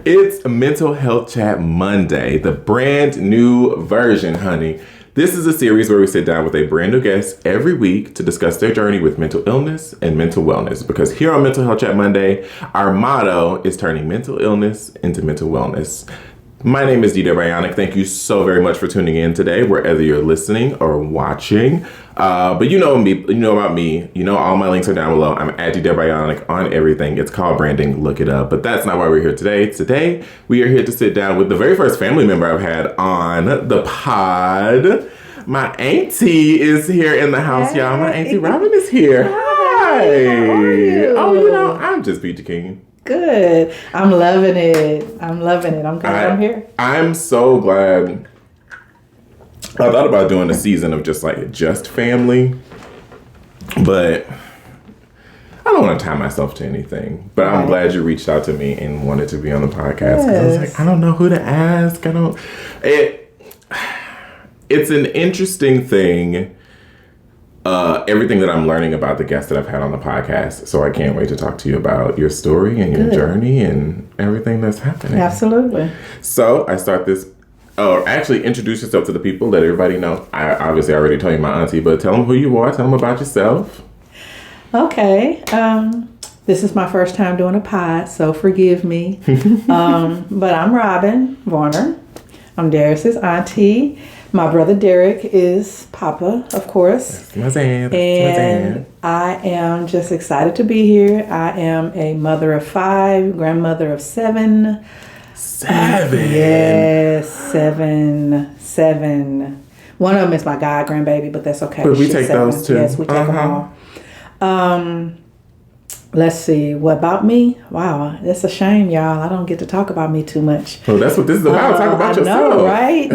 It's Mental Health Chat Monday, the brand new version, honey. This is a series where we sit down with a brand new guest every week to discuss their journey with mental illness and mental wellness. Because here on Mental Health Chat Monday, our motto is turning mental illness into mental wellness. My name is DDare Bionic. Thank you so very much for tuning in today, wherever you're listening or watching. But you know me, you know about me. You know all my links are down below. I'm at DDare Bionic on everything. It's called branding. Look it up. But that's not why we're here today. Today, we are here to sit down with the very first family member I've had on the pod. My auntie is here in the house, hey. y'all. My auntie Robin is here. Hi. How are you? Oh, you know, I'm just Peachy King. Good. I'm loving it. I'm glad I'm here. I'm so glad. I thought about doing a season of just family, but I don't want to tie myself to anything. But I'm glad you reached out to me and wanted to be on the podcast. Because I was like, I don't know who to ask. It's an interesting thing. Everything that I'm learning about the guests that I've had on the podcast. So I can't wait to talk to you about your story and your journey and everything that's happening. Absolutely. So I start this, actually introduce yourself to the people, let everybody know. I obviously already told you my auntie, but tell them who you are, tell them about yourself. Okay. This is my first time doing a pod, so forgive me. But I'm Robin Varner. I'm Darius's auntie. My brother Derek is Papa, of course. And I am just excited to be here. I am a mother of 5, grandmother of 7. 7? Yes, 7. One of them is my god grandbaby, but that's okay. But we take 7. Those too. Yes, we take them all. Let's see. What about me? Wow, it's a shame, y'all. I don't get to talk about me too much. Well, that's what this is about. Talk about yourself. I know, right?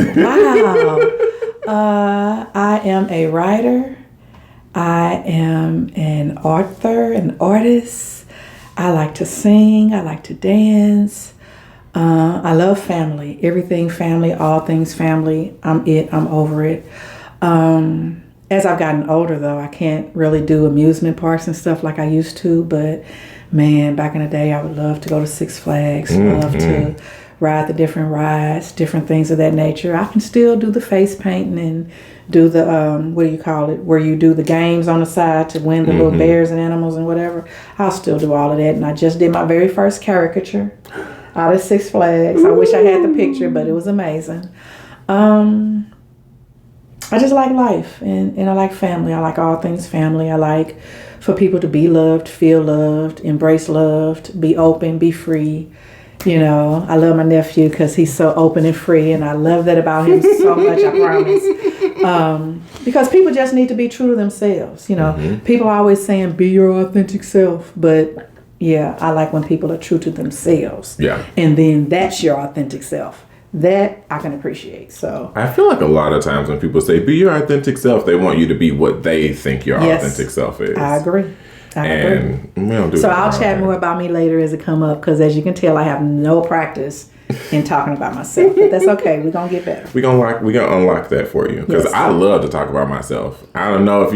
Wow. I am a writer. I am an author, an artist. I like to sing. I like to dance. I love family. Everything family, all things family. I'm over it. As I've gotten older, though, I can't really do amusement parks and stuff like I used to. But, man, back in the day, I would love to go to Six Flags, love to ride the different rides, different things of that nature. I can still do the face painting and do the, what do you call it, where you do the games on the side to win the little bears and animals and whatever. I'll still do all of that. And I just did my very first caricature out of Six Flags. I wish I had the picture, but it was amazing. I just like life and I like family. I like all things family. I like for people to be loved, feel loved, embrace loved, be open, be free. You know, I love my nephew because he's so open and free, and I love that about him so much, I promise. Because people just need to be true to themselves. You know, people are always saying, be your authentic self. But, yeah, I like when people are true to themselves. Yeah. And then that's your authentic self. That I can appreciate. So I feel like a lot of times when people say be your authentic self, they want you to be what they think your authentic self is. I agree. We don't do so I'll chat more about me later as it come up, because as you can tell, I have no practice in talking about myself, but that's okay. We're gonna get better. We're gonna unlock that for you, because I love to talk about myself. I don't know if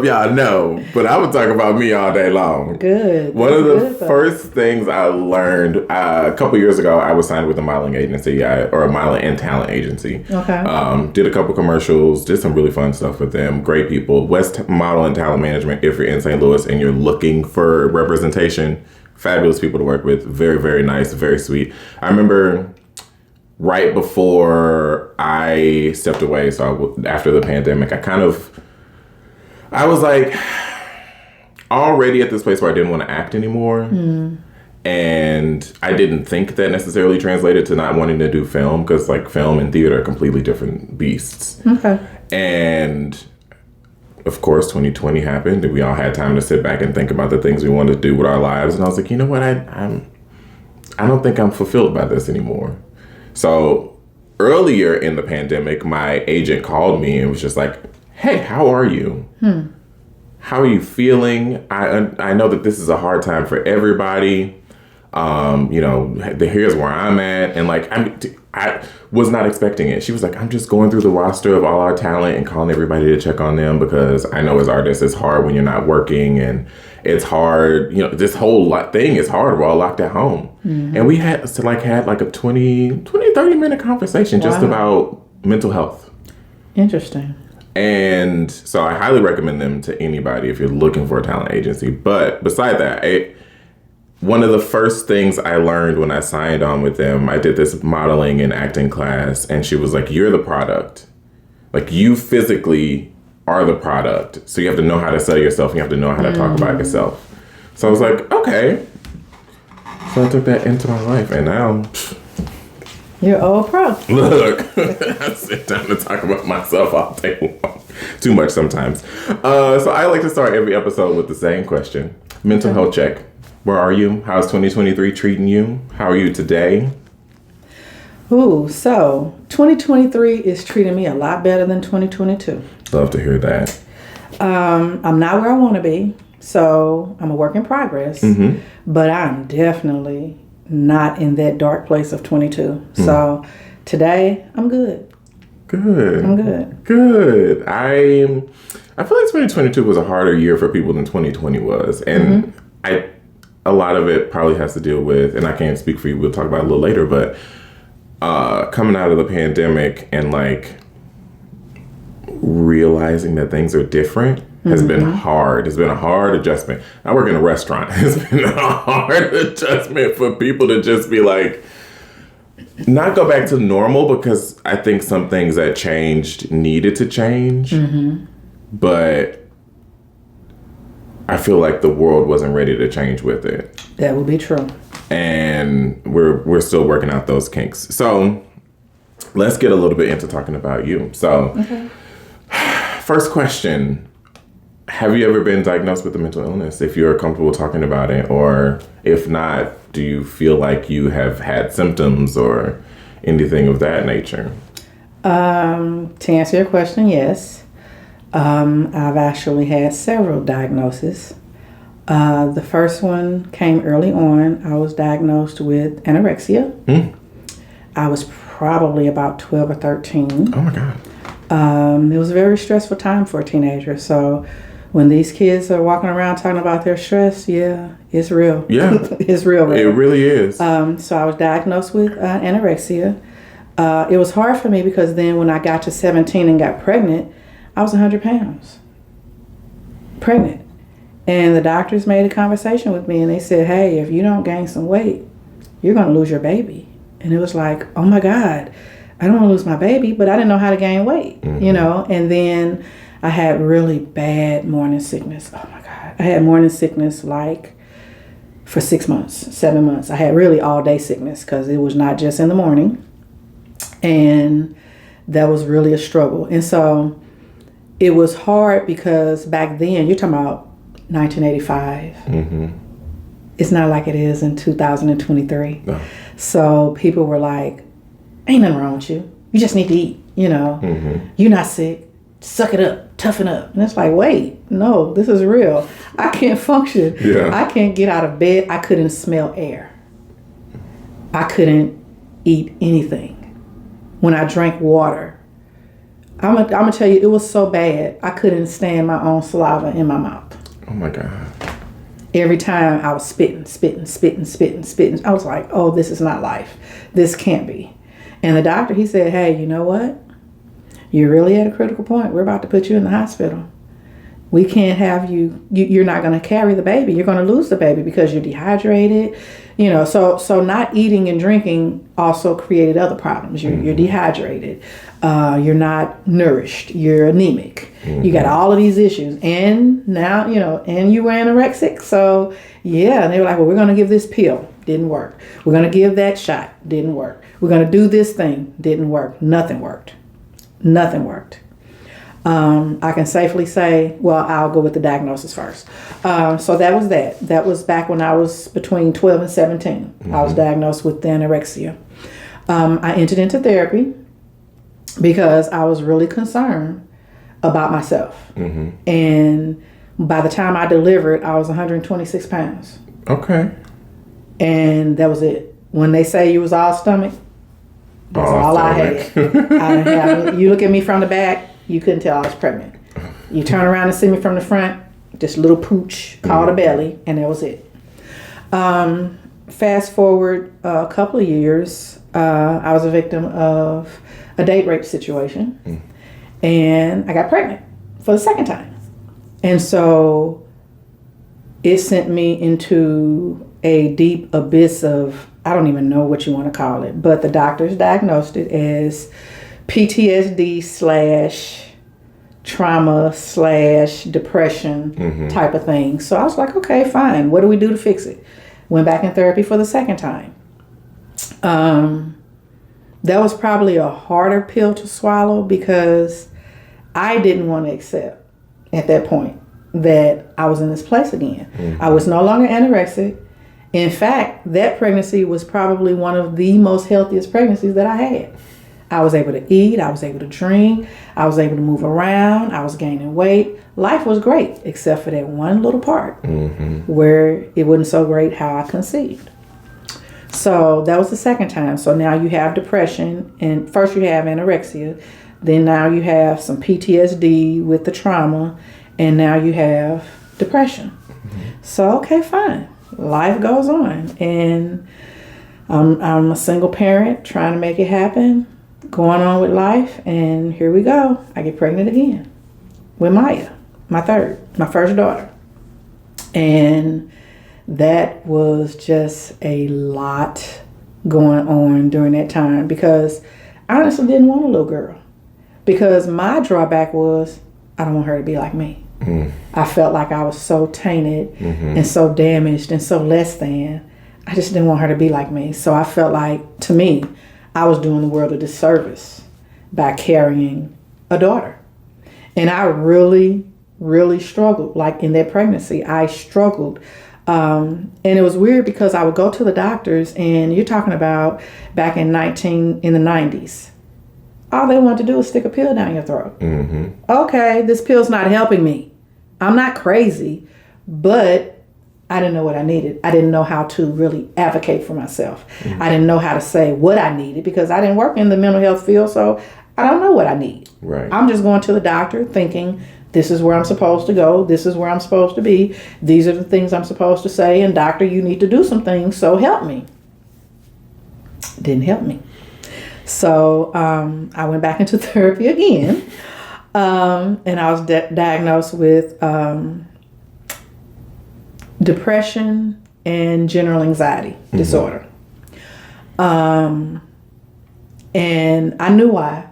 y'all know, but I would talk about me all day long. Good. One of the first things I learned a couple years ago, I was signed with a modeling agency, or a modeling and talent agency. Okay. Did a couple commercials, did some really fun stuff with them. Great people. West Model and Talent Management. If you're in St. Louis and you're looking for representation. Fabulous people to work with. Very, very nice. Very sweet. I remember right before I stepped away, so after the pandemic, I was like already at this place where I didn't want to act anymore. And I didn't think that necessarily translated to not wanting to do film, because like film and theater are completely different beasts. Okay. And of course, 2020 happened, and we all had time to sit back and think about the things we wanted to do with our lives. And I was like, you know what? I don't think I'm fulfilled by this anymore. So earlier in the pandemic, my agent called me and was just like, hey, how are you? How are you feeling? I know that this is a hard time for everybody. Here's where I'm at. And like, I was not expecting it. She was like, I'm just going through the roster of all our talent and calling everybody to check on them, because I know as artists, it's hard when you're not working, and it's hard. You know, this whole thing is hard. We're all locked at home. And we had like a 30-minute conversation just about mental health. Interesting. And so I highly recommend them to anybody if you're looking for a talent agency. But beside that, one of the first things I learned when I signed on with them, I did this modeling and acting class, and she was like, you're the product. Like, you physically are the product. So you have to know how to sell yourself. You have to know how to talk about yourself. So I was like, okay. So I took that into my life, and now... You're all pro. Look, I sit down to talk about myself all day long. Too much sometimes. So I like to start every episode with the same question. Mental health check. Where are you? How's 2023 treating you? How are you today? Ooh, so 2023 is treating me a lot better than 2022. Love to hear that. I'm not where I want to be, so I'm a work in progress. But I'm definitely not in that dark place of 22. So today, I'm good. Good. I'm good. Good. I feel like 2022 was a harder year for people than 2020 was. And a lot of it probably has to deal with, and I can't speak for you, we'll talk about it a little later, but coming out of the pandemic and like realizing that things are different has been hard. It's been a hard adjustment. I work in a restaurant. It's been a hard adjustment for people to just be like, not go back to normal, because I think some things that changed needed to change. But I feel like the world wasn't ready to change with it. That would be true. And we're still working out those kinks. So let's get a little bit into talking about you. So first question. Have you ever been diagnosed with a mental illness? If you're comfortable talking about it, or if not, do you feel like you have had symptoms or anything of that nature? To answer your question, yes. I've actually had several diagnoses. The first one came early on. I was diagnosed with anorexia. I was probably about 12 or 13. Oh my God. It was a very stressful time for a teenager. So when these kids are walking around talking about their stress, yeah, it's real. Yeah. It's real. It really is. So I was diagnosed with anorexia. It was hard for me because then when I got to 17 and got pregnant, I was 100 pounds pregnant. And the doctors made a conversation with me and they said, hey, if you don't gain some weight, you're going to lose your baby. And it was like, oh my God, I don't want to lose my baby, but I didn't know how to gain weight, you know? And then I had really bad morning sickness. Oh my God. I had morning sickness like for 6 months, 7 months. I had really all day sickness because it was not just in the morning. And that was really a struggle. And so it was hard because back then, you're talking about 1985. It's not like it is in 2023. No. So people were like, ain't nothing wrong with you. You just need to eat, you know. You're not sick. Suck it up. Toughen up. And it's like, wait, no, this is real. I can't function. Yeah. I can't get out of bed. I couldn't smell air. I couldn't eat anything. When I drank water, I'm gonna tell you, it was so bad, I couldn't stand my own saliva in my mouth. Oh my God. Every time I was spitting. I was like, oh, this is not life. This can't be. And the doctor, he said, hey, you know what? You're really at a critical point. We're about to put you in the hospital. We can't have you're not going to carry the baby. You're going to lose the baby because you're dehydrated. You know, so not eating and drinking also created other problems. You're dehydrated. You're not nourished. You're anemic. You got all of these issues. And now, you know, and you were anorexic. So, yeah. And they were like, well, we're going to give this pill. Didn't work. We're going to give that shot. Didn't work. We're going to do this thing. Didn't work. Nothing worked. Nothing worked. I can safely say, well, I'll go with the diagnosis first. So that was that. That was back when I was between 12 and 17. I was diagnosed with anorexia. I entered into therapy because I was really concerned about myself. And by the time I delivered, I was 126 pounds. Okay. And that was it. When they say you was all stomach, that's all I had. I didn't have. You look at me from the back, you couldn't tell I was pregnant. You turn around and see me from the front, just a little pooch called a belly, and that was it. fast forward a couple of years, I was a victim of a date rape situation, and I got pregnant for the second time. And so it sent me into a deep abyss of, I don't even know what you want to call it, but the doctors diagnosed it as PTSD / trauma / depression type of thing. So I was like, okay, fine. What do we do to fix it? Went back in therapy for the second time. That was probably a harder pill to swallow because I didn't want to accept at that point that I was in this place again. I was no longer anorexic. In fact, that pregnancy was probably one of the most healthiest pregnancies that I had. I was able to eat. I was able to drink. I was able to move around. I was gaining weight. Life was great, except for that one little part where it wasn't so great how I conceived. So that was the second time. So now you have depression, and first you have anorexia. Then now you have some PTSD with the trauma, and now you have depression. So, okay, fine. Life goes on, and I'm a single parent trying to make it happen, going on with life, and here we go. I get pregnant again with Maya, my first daughter. And that was just a lot going on during that time because I honestly didn't want a little girl. Because my drawback was, I don't want her to be like me. I felt like I was so tainted and so damaged and so less than. I just didn't want her to be like me. So I felt like, to me, I was doing the world a disservice by carrying a daughter. And I really, really struggled. Like in that pregnancy, I struggled. And it was weird because I would go to the doctors, and you're talking about back in the 90s. All they want to do is stick a pill down your throat. Okay, this pill's not helping me. I'm not crazy, but I didn't know what I needed. I didn't know how to really advocate for myself. I didn't know how to say what I needed because I didn't work in the mental health field, so I don't know what I need. Right. I'm just going to the doctor thinking, this is where I'm supposed to go. This is where I'm supposed to be. These are the things I'm supposed to say. And doctor, you need to do some things, so help me. Didn't help me. So I went back into therapy again, and I was diagnosed with depression and general anxiety disorder. And I knew why,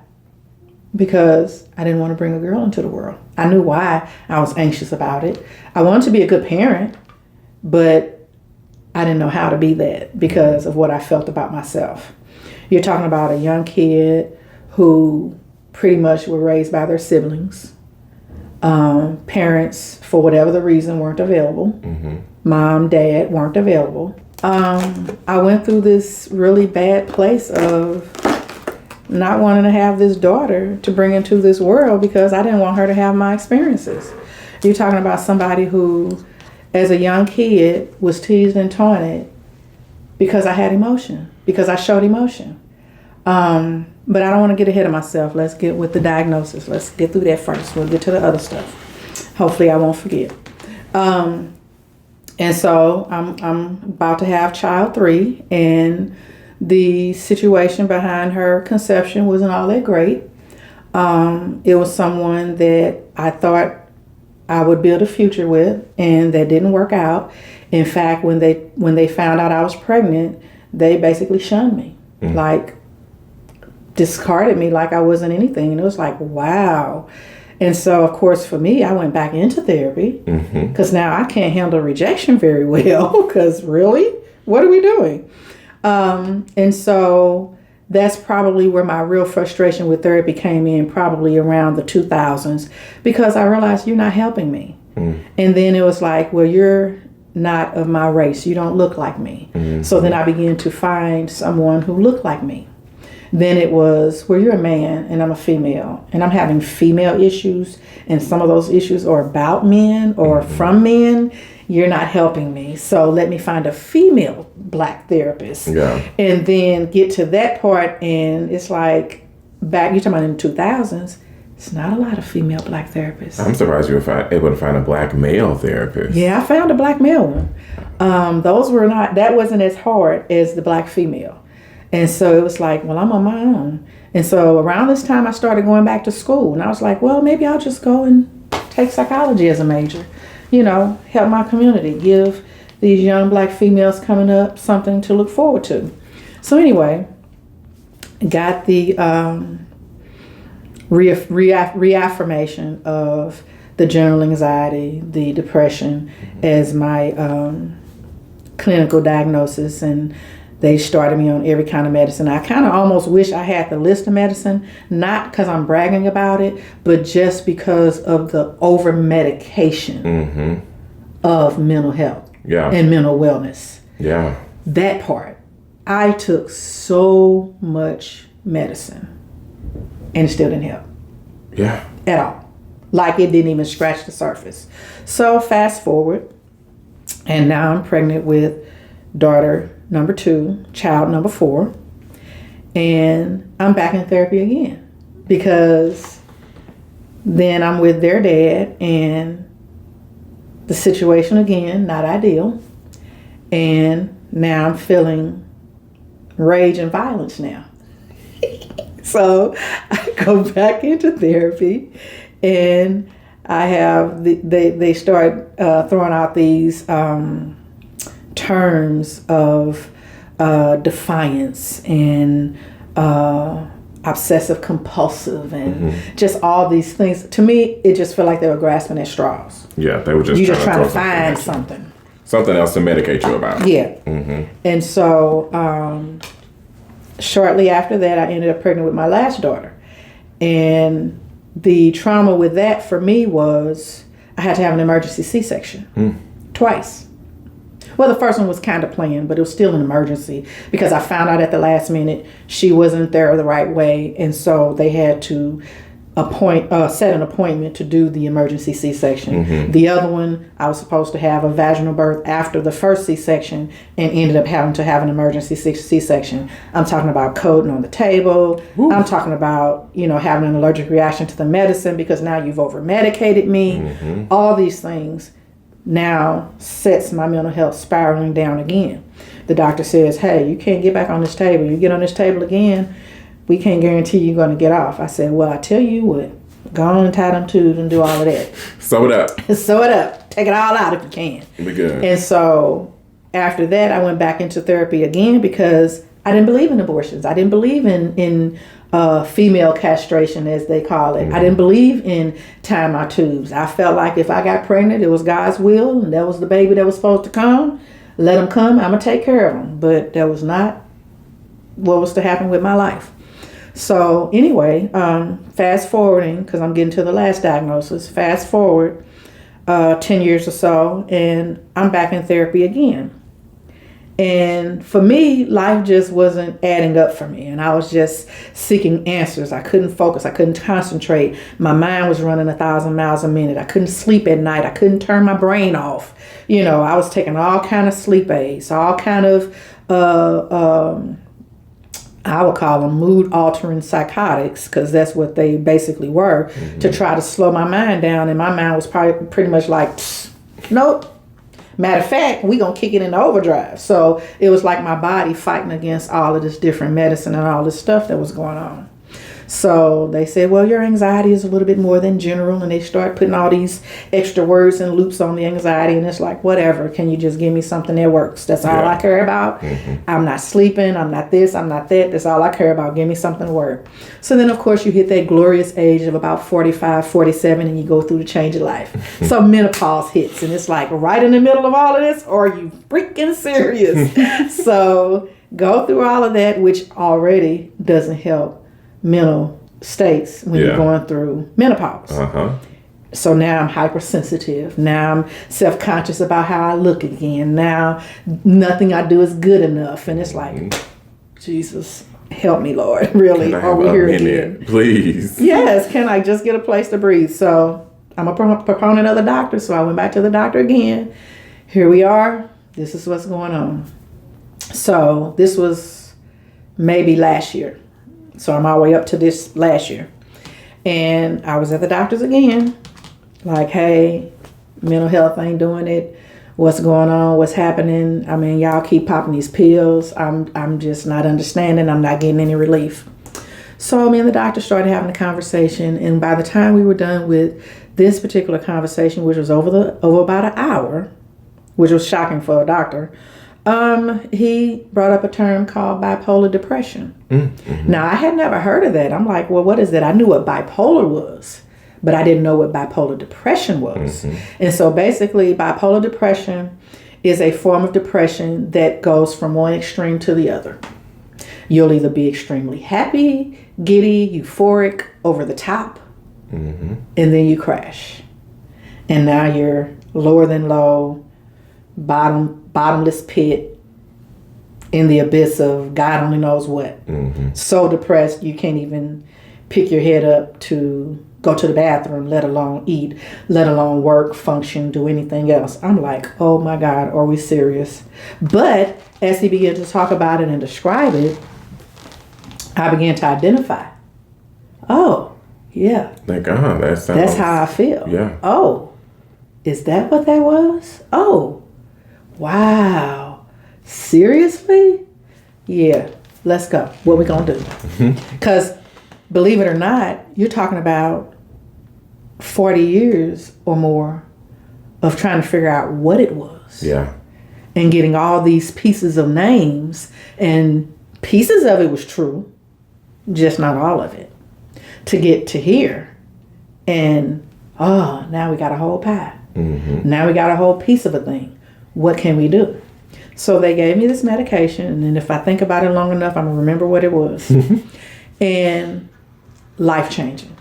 because I didn't want to bring a girl into the world. I knew why I was anxious about it. I wanted to be a good parent, but I didn't know how to be that because of what I felt about myself. You're talking about a young kid who pretty much were raised by their siblings. Parents, for whatever the reason, weren't available. Mom, dad weren't available. I went through this really bad place of not wanting to have this daughter to bring into this world because I didn't want her to have my experiences. You're talking about somebody who, as a young kid, was teased and taunted because I had emotion, because I showed emotion. But I don't want to get ahead of myself. Let's get with the diagnosis. Let's get through that first. We'll get to the other stuff. Hopefully I won't forget. And so I'm about to have child 3, and the situation behind her conception wasn't all that great. It was someone that I thought I would build a future with, and that didn't work out. In fact, when they found out I was pregnant, they basically shunned me, like discarded me like I wasn't anything. And it was like, wow. And so, of course, for me, I went back into therapy because now I can't handle rejection very well because really, what are we doing? And so that's probably where my real frustration with therapy came in, probably around the 2000s, because I realized you're not helping me. And then it was like, well, you're not of my race. You don't look like me. So then I began to find someone who looked like me. Then it was, well, you're a man and I'm a female and I'm having female issues, and some of those issues are about men or from men. You're not helping me. So let me find a female Black therapist. And then get to that part, and it's like, back, you're talking about in the 2000s, it's not a lot of female Black therapists. I'm surprised you were able to find a Black male therapist. Yeah, I found a Black male one. that wasn't as hard as the black female. And so it was like, well, I'm on my own. And so around this time I started going back to school, and I was like, well, maybe I'll just go and take psychology as a major, help my community, give these young black females coming up something to look forward to. So anyway, got the reaffirmation of the general anxiety, the depression as my clinical diagnosis, and they started me on every kind of medicine. I kind of almost wish I had the list of medicine, not because I'm bragging about it, but just because of the over medication of mental health and mental wellness. Yeah. That part. I took so much medicine and it still didn't help. Yeah. At all. Like it didn't even scratch the surface. So fast forward, and now I'm pregnant with daughter number 2, child number 4, and I'm back in therapy again because then I'm with their dad and the situation again, not ideal, and now I'm feeling rage and violence now. So I go back into therapy, and I have they start throwing out these terms of defiance and obsessive compulsive and just all these things. To me, it just felt like they were grasping at straws. Yeah, they were just trying to find something else to medicate you about. Yeah. And so shortly after that, I ended up pregnant with my last daughter, and the trauma with that for me was I had to have an emergency C-section twice. Well, the first one was kind of planned, but it was still an emergency because I found out at the last minute she wasn't there the right way. And so they had to set an appointment to do the emergency C-section. The other one, I was supposed to have a vaginal birth after the first C-section and ended up having to have an emergency C-section. I'm talking about coding on the table. Ooh. I'm talking about, having an allergic reaction to the medicine because now you've over-medicated me. All these things now sets my mental health spiraling down again. The doctor says, hey, you can't get back on this table. You get on this table again, we can't guarantee you're going to get off. I said, well, I tell you what, go on and tie them tubes and do all of that. Sew it up. Sew it up. Take it all out if you can. Be good. And so after that, I went back into therapy again because I didn't believe in abortions. I didn't believe in female castration, as they call it. I didn't believe in tying my tubes. I felt like if I got pregnant, it was God's will, and that was the baby that was supposed to come. Let him come. I'm going to take care of him. But that was not what was to happen with my life. So anyway, fast forwarding, because I'm getting to the last diagnosis, fast forward 10 years or so, and I'm back in therapy again. And for me, life just wasn't adding up for me. And I was just seeking answers. I couldn't focus. I couldn't concentrate. My mind was running 1,000 miles a minute. I couldn't sleep at night. I couldn't turn my brain off. I was taking all kind of sleep aids, all kind of, I would call them mood altering psychotics, because that's what they basically were, to try to slow my mind down. And my mind was probably pretty much like, nope. Matter of fact, we gonna kick it into overdrive. So it was like my body fighting against all of this different medicine and all this stuff that was going on. So they said, well, your anxiety is a little bit more than general. And they start putting all these extra words and loops on the anxiety. And it's like, whatever, can you just give me something that works? That's all I care about. I'm not sleeping. I'm not this. I'm not that. That's all I care about. Give me something to work. So then, of course, you hit that glorious age of about 45, 47, and you go through the change of life. So menopause hits. And it's like right in the middle of all of this, or are you freaking serious? So go through all of that, which already doesn't help mental states when you're going through menopause. So now I'm hypersensitive. Now I'm self-conscious about how I look again. Now nothing I do is good enough. And it's like, Jesus, help me, Lord. Really, are we here again? Please. Yes, can I just get a place to breathe? So I'm a proponent of the doctor. So I went back to the doctor again. Here we are. This is what's going on. So this was maybe last year. So I'm all the way up to this last year. And I was at the doctor's again. Like, hey, mental health ain't doing it. what's going on, what's happening. I mean, y'all keep popping these pills. I'm just not understanding. I'm not getting any relief. So me and the doctor started having a conversation, and by the time we were done with this particular conversation, which was over about an hour, which was shocking for a doctor, he brought up a term called bipolar depression. Mm-hmm. Now, I had never heard of that. I'm like, well, what is that? I knew what bipolar was, but I didn't know what bipolar depression was. Mm-hmm. And so basically, bipolar depression is a form of depression that goes from one extreme to the other. You'll either be extremely happy, giddy, euphoric, over the top, mm-hmm. and then you crash. And now you're lower than low, bottomless pit in the abyss of God only knows what. Mm-hmm. So depressed you can't even pick your head up to go to the bathroom, let alone eat, let alone work, function, do anything else. I'm like, oh my God, are we serious? But as he began to talk about it and describe it, I began to identify. Oh, yeah. Like, that's how I feel. Yeah. Oh, is that what that was? Oh, wow. Seriously? Yeah, let's go. What we gonna do? Because believe it or not, you're talking about 40 years or more of trying to figure out what it was. Yeah. And getting all these pieces of names, and pieces of it was true, just not all of it, to get to here. And, now we got a whole pie. Mm-hmm. Now we got a whole piece of a thing. What can we do? So they gave me this medication, and if I think about it long enough, I'm going to remember what it was. And life-changing.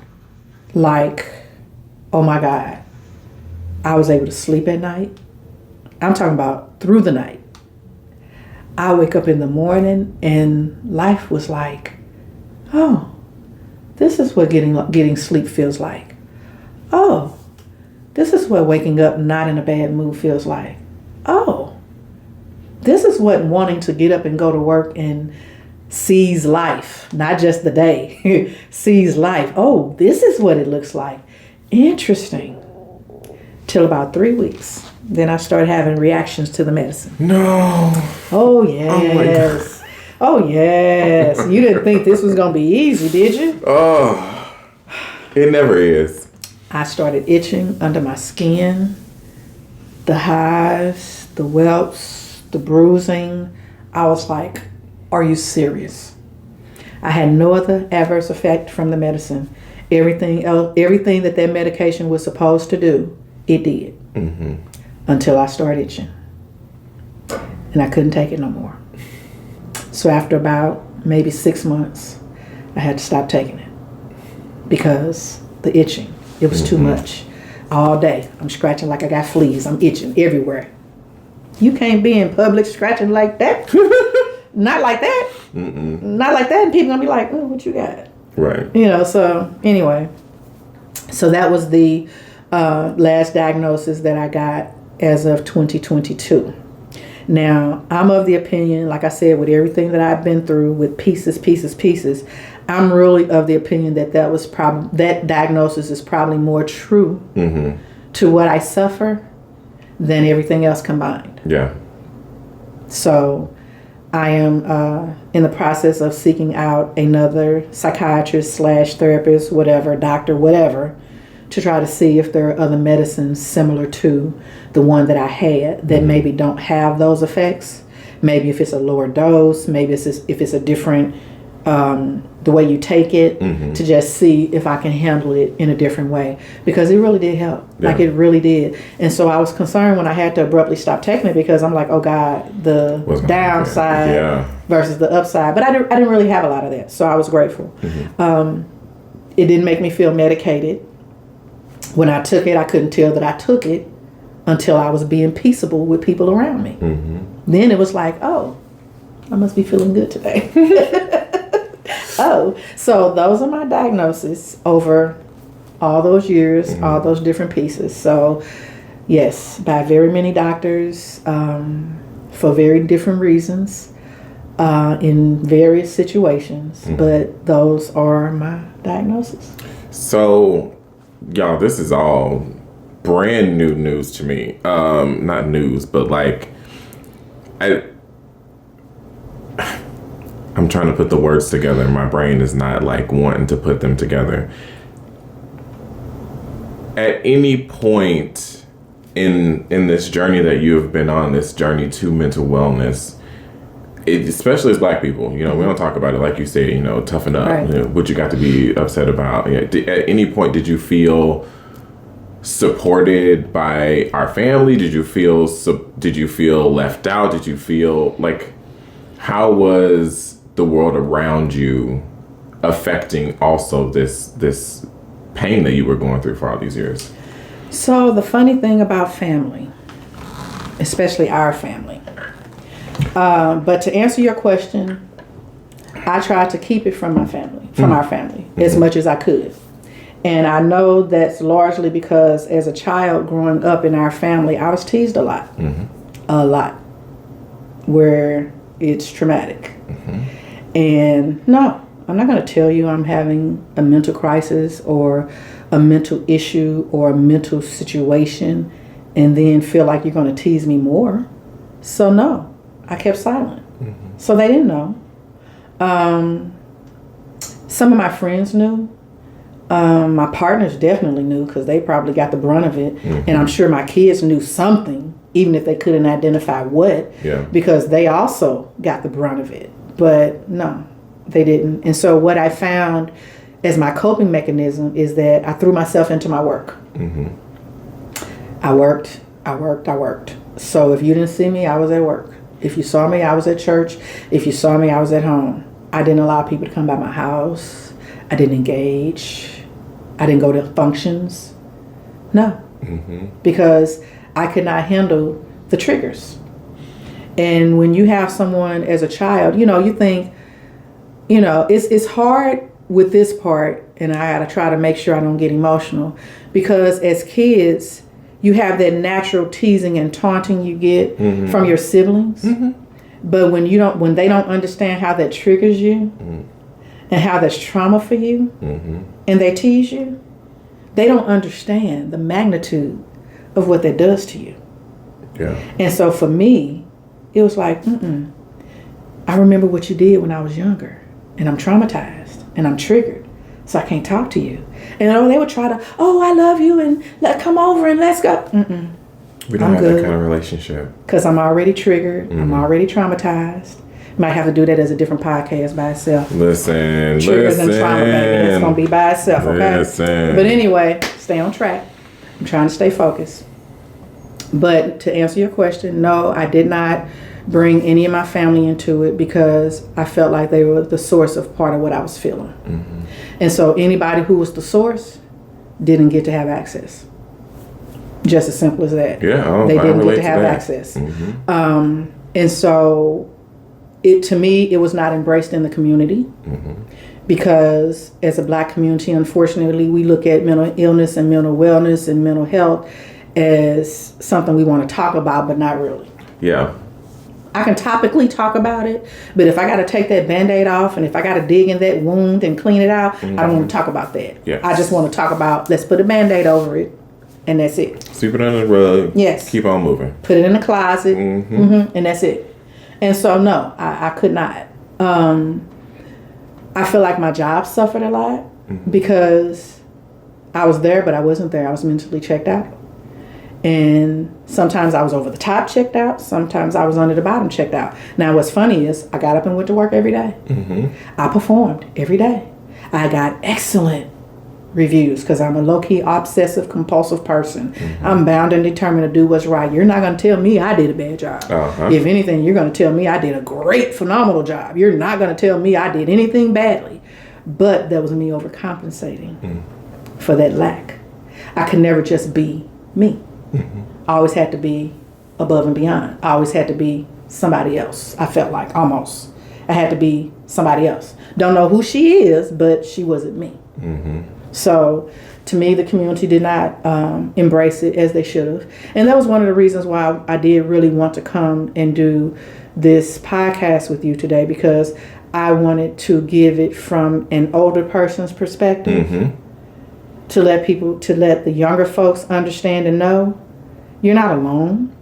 Like, oh my God. I was able to sleep at night. I'm talking about through the night. I wake up in the morning, and life was like, oh, this is what getting sleep feels like. Oh, this is what waking up not in a bad mood feels like. Oh, this is what wanting to get up and go to work and seize life, not just the day, seize life. Oh, this is what it looks like. Interesting. Till about 3 weeks. Then I started having reactions to the medicine. No. Oh, yes. Oh, yes. You didn't think this was going to be easy, did you? Oh, it never is. I started itching under my skin, the hives, the welts, the bruising. I was like, are you serious? I had no other adverse effect from the medicine. Everything that medication was supposed to do, it did. Mm-hmm. Until I started itching. And I couldn't take it no more. So after about maybe 6 months, I had to stop taking it. Because the itching, it was too much. All day, I'm scratching like I got fleas. I'm itching everywhere. You can't be in public scratching like that. Not like that. Mm-mm. Not like that. And people gonna be like, oh, what you got? Right. So anyway. So that was the last diagnosis that I got as of 2022. Now, I'm of the opinion, like I said, with everything that I've been through, with pieces, I'm really of the opinion that that diagnosis is probably more true to what I suffer than everything else combined. Yeah. So I am in the process of seeking out another psychiatrist / therapist, whatever, doctor, whatever, to try to see if there are other medicines similar to the one that I had that maybe don't have those effects. Maybe if it's a lower dose, maybe if it's a different, the way you take it, to just see if I can handle it in a different way. Because it really did help. Yeah. Like it really did. And so I was concerned when I had to abruptly stop taking it because I'm like, oh God, the downside versus the upside. But I didn't really have a lot of that. So I was grateful. It didn't make me feel medicated. When I took it, I couldn't tell that I took it until I was being peaceable with people around me. Then it was like, oh, I must be feeling good today. Oh, so those are my diagnoses over all those years, all those different pieces. So, yes, by very many doctors for very different reasons in various situations. But those are my diagnoses. So, y'all, this is all brand new news to me. Not news, but like, I'm trying to put the words together. My brain is not like wanting to put them together. At any point in this journey that you have been on, this journey to mental wellness, especially as Black people, we don't talk about it, like you say, toughen up, right. What you got to be upset about. At any point, did you feel supported by our family? Did you feel left out? Did you feel like, how was the world around you affecting also this pain that you were going through for all these years? So the funny thing about family, especially our family, but to answer your question, I tried to keep it from my family, our family, as much as I could. And I know that's largely because as a child growing up in our family, I was teased a lot, where it's traumatic. And no, I'm not going to tell you I'm having a mental crisis or a mental issue or a mental situation and then feel like you're going to tease me more. So no, I kept silent. So they didn't know. Some of my friends knew. My partners definitely knew because they probably got the brunt of it. And I'm sure my kids knew something, even if they couldn't identify what, because they also got the brunt of it. But no, they didn't. And so what I found as my coping mechanism is that I threw myself into my work. I worked. So if you didn't see me, I was at work. If you saw me, I was at church. If you saw me, I was at home. I didn't allow people to come by my house. I didn't engage. I didn't go to functions. No. Because I could not handle the triggers. And when you have someone as a child, you think, it's hard with this part, and I got to try to make sure I don't get emotional, because as kids, you have that natural teasing and taunting you get from your siblings. But when they don't understand how that triggers you and how that's trauma for you, and they tease you, they don't understand the magnitude of what that does to you. And so for me, it was like, I remember what you did when I was younger, and I'm traumatized and I'm triggered, so I can't talk to you. And they would try to, I love you, and come over and let's go. We don't have that kind of relationship. Because I'm already triggered. I'm already traumatized. Might have to do that as a different podcast by itself. Triggers and trauma, baby. It's going to be by itself, okay? But anyway, stay on track. I'm trying to stay focused. But to answer your question, no, I did not bring any of my family into it because I felt like they were the source of part of what I was feeling. And so anybody who was the source didn't get to have access. Just as simple as that. They didn't get to have access. And so to me, it was not embraced in the community because as a Black community, unfortunately, we look at mental illness and mental wellness and mental health as something we want to talk about, but not really. I can topically talk about it, but if I got to take that Band-Aid off and if I got to dig in that wound and clean it out, I don't want to talk about that. I just want to talk about, let's put a Band-Aid over it, and that's it. Sweep it under the rug. Keep on moving. Put it in the closet, and that's it. And so, no, I could not. I feel like my job suffered a lot because I was there, but I wasn't there. I was mentally checked out. And sometimes I was over the top checked out. Sometimes I was under the bottom checked out. Now, what's funny is I got up and went to work every day. I performed every day. I got excellent reviews because I'm a low-key obsessive compulsive person. I'm bound and determined to do what's right. You're not going to tell me I did a bad job. If anything, you're going to tell me I did a great, phenomenal job. You're not going to tell me I did anything badly. But that was me overcompensating for that lack. I could never just be me. I always had to be above and beyond. I always had to be somebody else. I felt like almost. I had to be somebody else. Don't know who she is, but she wasn't me. So to me, the community did not embrace it as they should have. And that was one of the reasons why I did really want to come and do this podcast with you today, because I wanted to give it from an older person's perspective to let the younger folks understand and know you're not alone.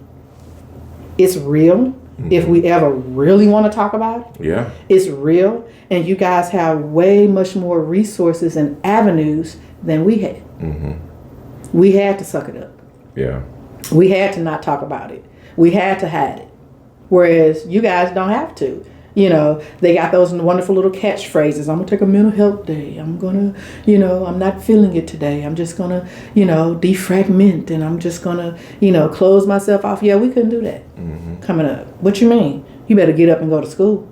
It's real. If we ever really want to talk about it, yeah, it's real. And you guys have way much more resources and avenues than we had. We had to suck it up. Yeah. We had to not talk about it. We had to hide it. Whereas you guys don't have to. You know, they got those wonderful little catchphrases. I'm going to take a mental health day. I'm going to, you know, I'm not feeling it today. I'm just going to, you know, defragment, and I'm just going to, you know, close myself off. Yeah, we couldn't do that coming up. What you mean? You better get up and go to school.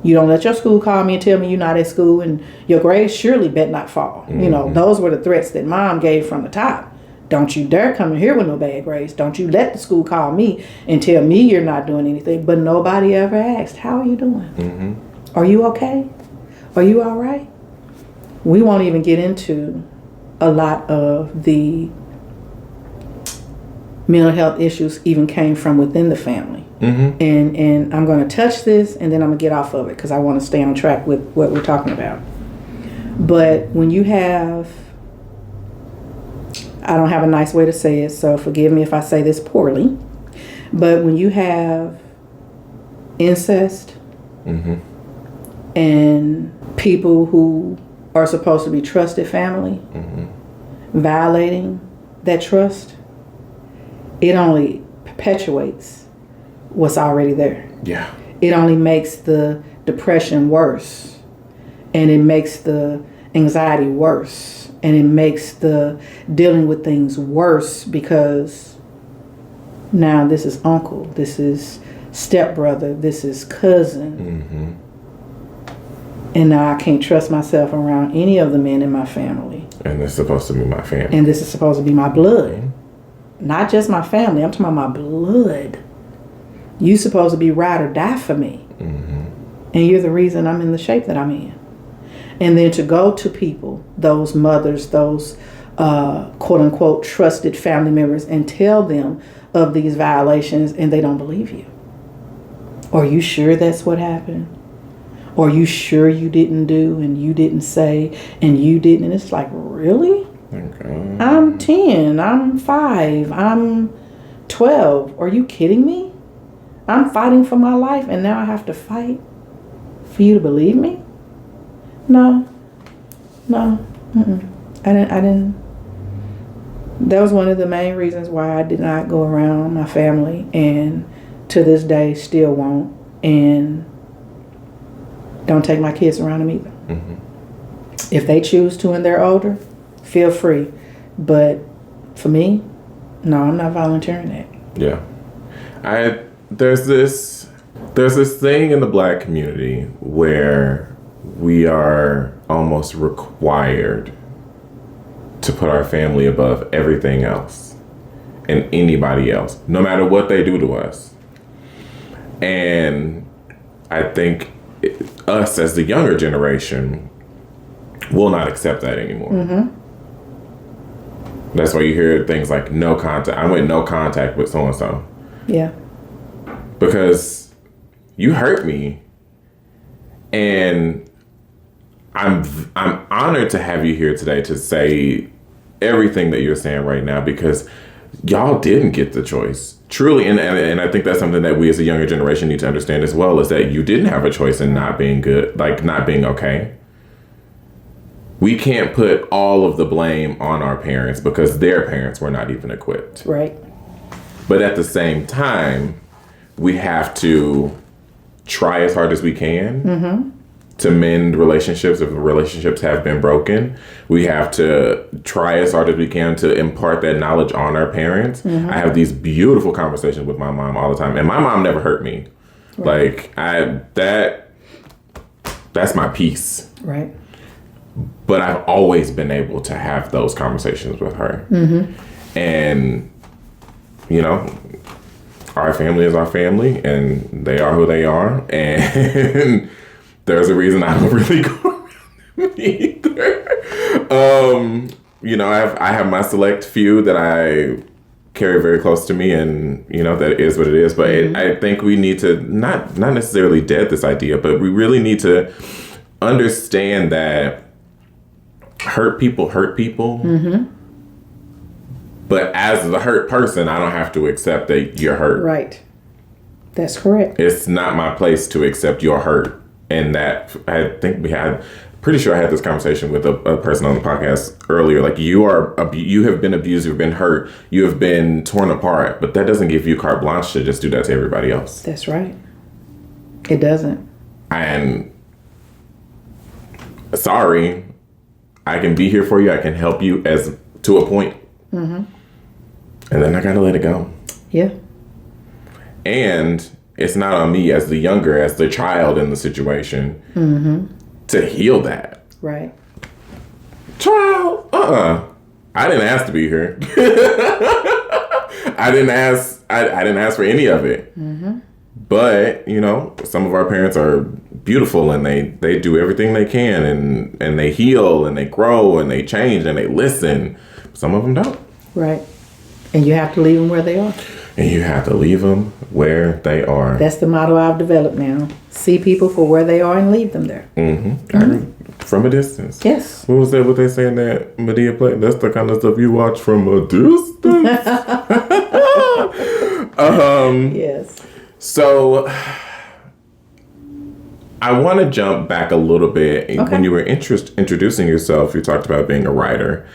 You don't let your school call me and tell me you're not at school, and your grades surely bet not fall. You know, those were the threats that mom gave from the top. Don't you dare come in here with no bad grades. Don't you let the school call me and tell me you're not doing anything. But nobody ever asked, how are you doing? Are you okay? Are you all right? We won't even get into a lot of the mental health issues even came from within the family. And I'm going to touch this, and then I'm going to get off of it because I want to stay on track with what we're talking about. But when you have, I don't have a nice way to say it, so forgive me if I say this poorly, but when you have incest and people who are supposed to be trusted family violating that trust, it only perpetuates what's already there. Yeah. It only makes the depression worse, and it makes the anxiety worse. And it makes the dealing with things worse because now this is uncle, this is stepbrother, this is cousin. And now I can't trust myself around any of the men in my family. And this is supposed to be my family. And this is supposed to be my blood. Not just my family, I'm talking about my blood. You supposed to be ride or die for me. And you're the reason I'm in the shape that I'm in. And then to go to people, those mothers, those quote unquote trusted family members, and tell them of these violations, and they don't believe you. Are you sure that's what happened? Are you sure you didn't do, and you didn't say, and you didn't? And it's like, really? Okay. I'm 10, I'm 5, I'm 12. Are you kidding me? I'm fighting for my life, and now I have to fight for you to believe me? No. I didn't. That was one of the main reasons why I did not go around my family, and to this day still won't, and don't take my kids around them either. If they choose to and they're older, feel free. But for me, no, I'm not volunteering that. Yeah. There's this thing in the Black community where we are almost required to put our family above everything else and anybody else, no matter what they do to us. And I think us as the younger generation will not accept that anymore. That's why you hear things like no contact. I went no contact with so-and-so. Yeah. Because you hurt me, and I'm honored to have you here today to say everything that you're saying right now, because y'all didn't get the choice. Truly, and I think that's something that we as a younger generation need to understand as well, is that you didn't have a choice in not being good, like not being okay. We can't put all of the blame on our parents because their parents were not even equipped. Right. But at the same time, we have to try as hard as we can to mend relationships if relationships have been broken. We have to try as hard as we can to impart that knowledge on our parents. I have these beautiful conversations with my mom all the time, and my mom never hurt me. Right. Like that's my peace. Right. But I've always been able to have those conversations with her. And, you know, our family is our family, and they are who they are. And there's a reason I don't really go around them either. You know, I have my select few that I carry very close to me, and, you know, that is what it is. But I think we need to not necessarily dead this idea, but we really need to understand that hurt people. Mm-hmm. But as the hurt person, I don't have to accept that you're hurt. Right. That's correct. It's not my place to accept your hurt. And that, I think pretty sure I had this conversation with a person on the podcast earlier. Like, you have been abused, you've been hurt, you have been torn apart, but that doesn't give you carte blanche to just do that to everybody else. That's right. It doesn't. And sorry, I can be here for you. I can help you to a point. Mm-hmm. And then I gotta let it go. Yeah. And it's not on me as the child in the situation to heal that. Right. Child, I didn't ask to be here. I didn't ask for any of it. Mm-hmm. But, some of our parents are beautiful, and they do everything they can, and they heal, and they grow, and they change, and they listen. Some of them don't. Right. And you have to leave them where they are. And you have to leave them where they are. That's the motto I've developed now. See people for where they are and leave them there. Mm-hmm. Mm-hmm. From a distance. Yes. What was that? What they say in that Medea play? That's the kind of stuff you watch from a distance. Yes. So I want to jump back a little bit. Okay. When you were introducing yourself, you talked about being a writer.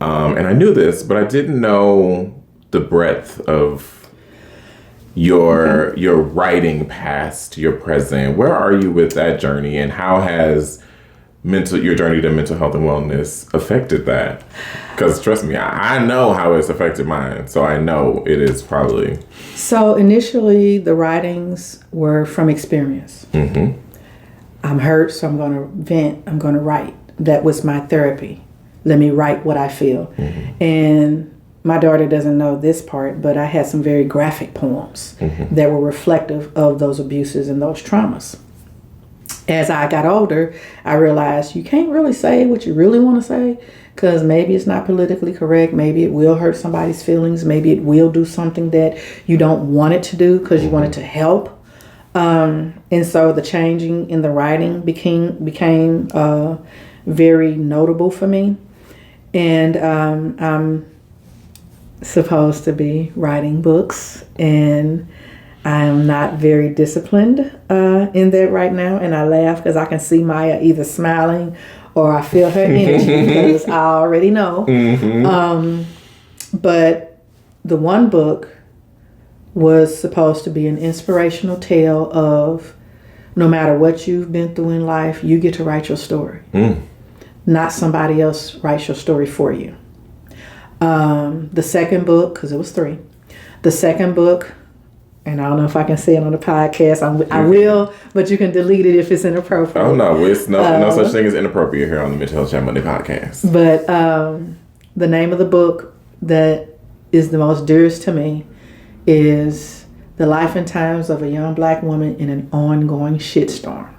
And I knew this, but I didn't know the breadth of your writing past your present. Where are you with that journey, and how has your journey to mental health and wellness affected that? Because trust me, I know how it's affected mine, so I know it is probably. So initially, the writings were from experience. Mm-hmm. I'm hurt, so I'm going to vent. I'm going to write. That was my therapy. Let me write what I feel. Mm-hmm. And my daughter doesn't know this part, but I had some very graphic poems that were reflective of those abuses and those traumas. As I got older, I realized you can't really say what you really want to say, because maybe it's not politically correct. Maybe it will hurt somebody's feelings. Maybe it will do something that you don't want it to do because you want it to help. And so the changing in the writing became very notable for me. And I'm supposed to be writing books, and I'm not very disciplined in that right now. And I laugh because I can see Maya either smiling or I feel her energy because I already know. Mm-hmm. But the one book was supposed to be an inspirational tale of no matter what you've been through in life, you get to write your story. Not somebody else writes your story for you. The second book, because it was 3. The second book, and I don't know if I can say it on the podcast. I will, but you can delete it if it's inappropriate. Oh, no. It's no such thing as inappropriate here on the Mental Health Chat Monday podcast. But the name of the book that is the most dearest to me is The Life and Times of a Young Black Woman in an Ongoing Shitstorm.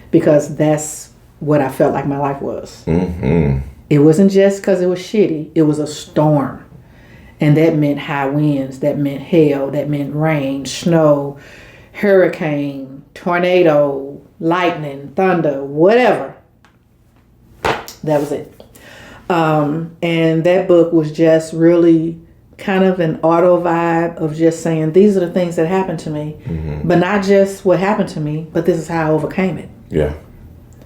Because that's what I felt like my life was. Mm-hmm. It wasn't just because it was shitty. It was a storm. And that meant high winds. That meant hail. That meant rain, snow, hurricane, tornado, lightning, thunder, whatever. That was it. And that book was just really kind of an auto vibe of just saying, these are the things that happened to me. Mm-hmm. But not just what happened to me, but this is how I overcame it. Yeah.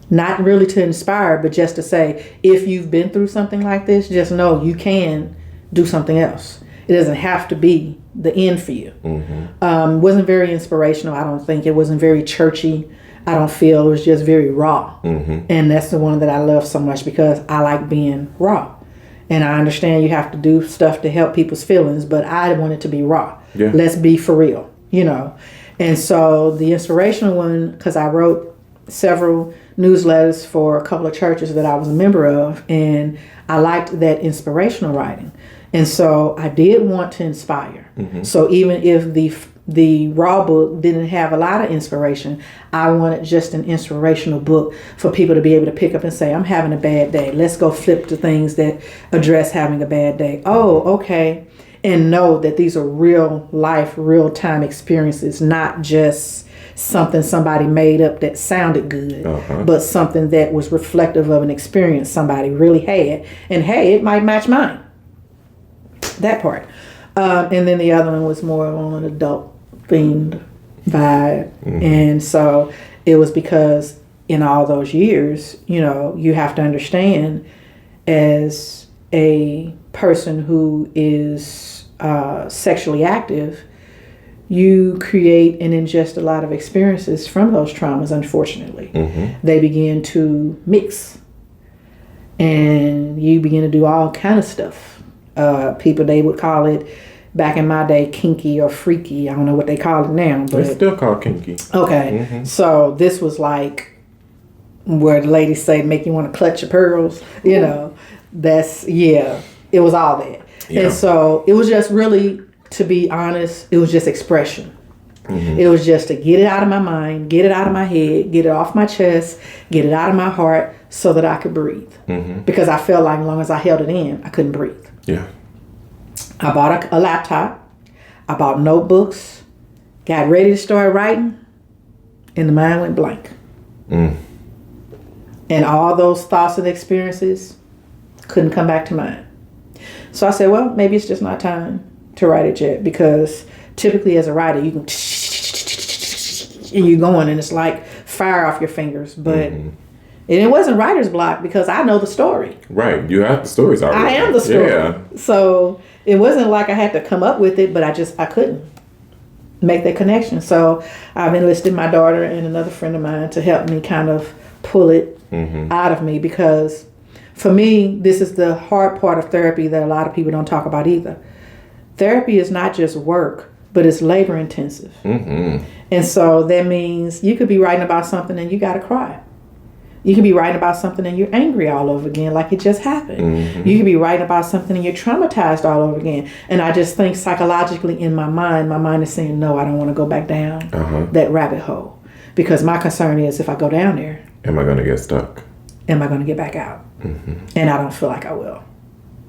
Not really to inspire, but just to say, if you've been through something like this, just know you can do something else. It doesn't have to be the end for you. Mm-hmm. Wasn't very inspirational, I don't think. It wasn't very churchy, I don't feel. It was just very raw. Mm-hmm. And that's the one that I love so much because I like being raw. And I understand you have to do stuff to help people's feelings, but I want it to be raw. Yeah. Let's be for real, And so the inspirational one, because I wrote several newsletters for a couple of churches that I was a member of, and I liked that inspirational writing. And so I did want to inspire. Mm-hmm. So even if the the raw book didn't have a lot of inspiration. I wanted just an inspirational book for people to be able to pick up and say, I'm having a bad day. Let's go flip to things that address having a bad day. Oh, okay. And know that these are real life, real time experiences, not just something somebody made up that sounded good, but something that was reflective of an experience somebody really had. And hey, it might match mine. That part. And then the other one was more on an adult themed vibe. And so it was because in all those years, you know, you have to understand as a person who is sexually active, you create and ingest a lot of experiences from those traumas, unfortunately. They begin to mix and you begin to do all kind of stuff. People, they would call it, back in my day, kinky or freaky. I don't know what they call it now. But it's still called kinky. Okay. So this was like where the ladies say make you want to clutch your pearls. You know, that's, yeah, it was all that. Yeah. And so it was just really, to be honest, it was just expression. It was just to get it out of my mind, get it out of my head, get it off my chest, get it out of my heart so that I could breathe. Because I felt like as long as I held it in, I couldn't breathe. Yeah. I bought a laptop. I bought notebooks. Got ready to start writing. And the mind went blank. And all those thoughts and experiences couldn't come back to mind. So I said, well, maybe it's just not time to write it yet. Because typically as a writer, you can... and you're going and it's like fire off your fingers. But... And it wasn't writer's block because I know the story. Right. You have the stories already. I am the story. Yeah. So it wasn't like I had to come up with it, but I couldn't make that connection. So I've enlisted my daughter and another friend of mine to help me kind of pull it out of me, because for me, this is the hard part of therapy that a lot of people don't talk about either. Therapy is not just work, but it's labor intensive. And so that means you could be writing about something and you got to cry. You can be writing about something and you're angry all over again like it just happened. You can be writing about something and you're traumatized all over again. And I just think psychologically in my mind is saying, no, I don't want to go back down that rabbit hole. Because my concern is if I go down there, am I going to get stuck? Am I going to get back out? And I don't feel like I will.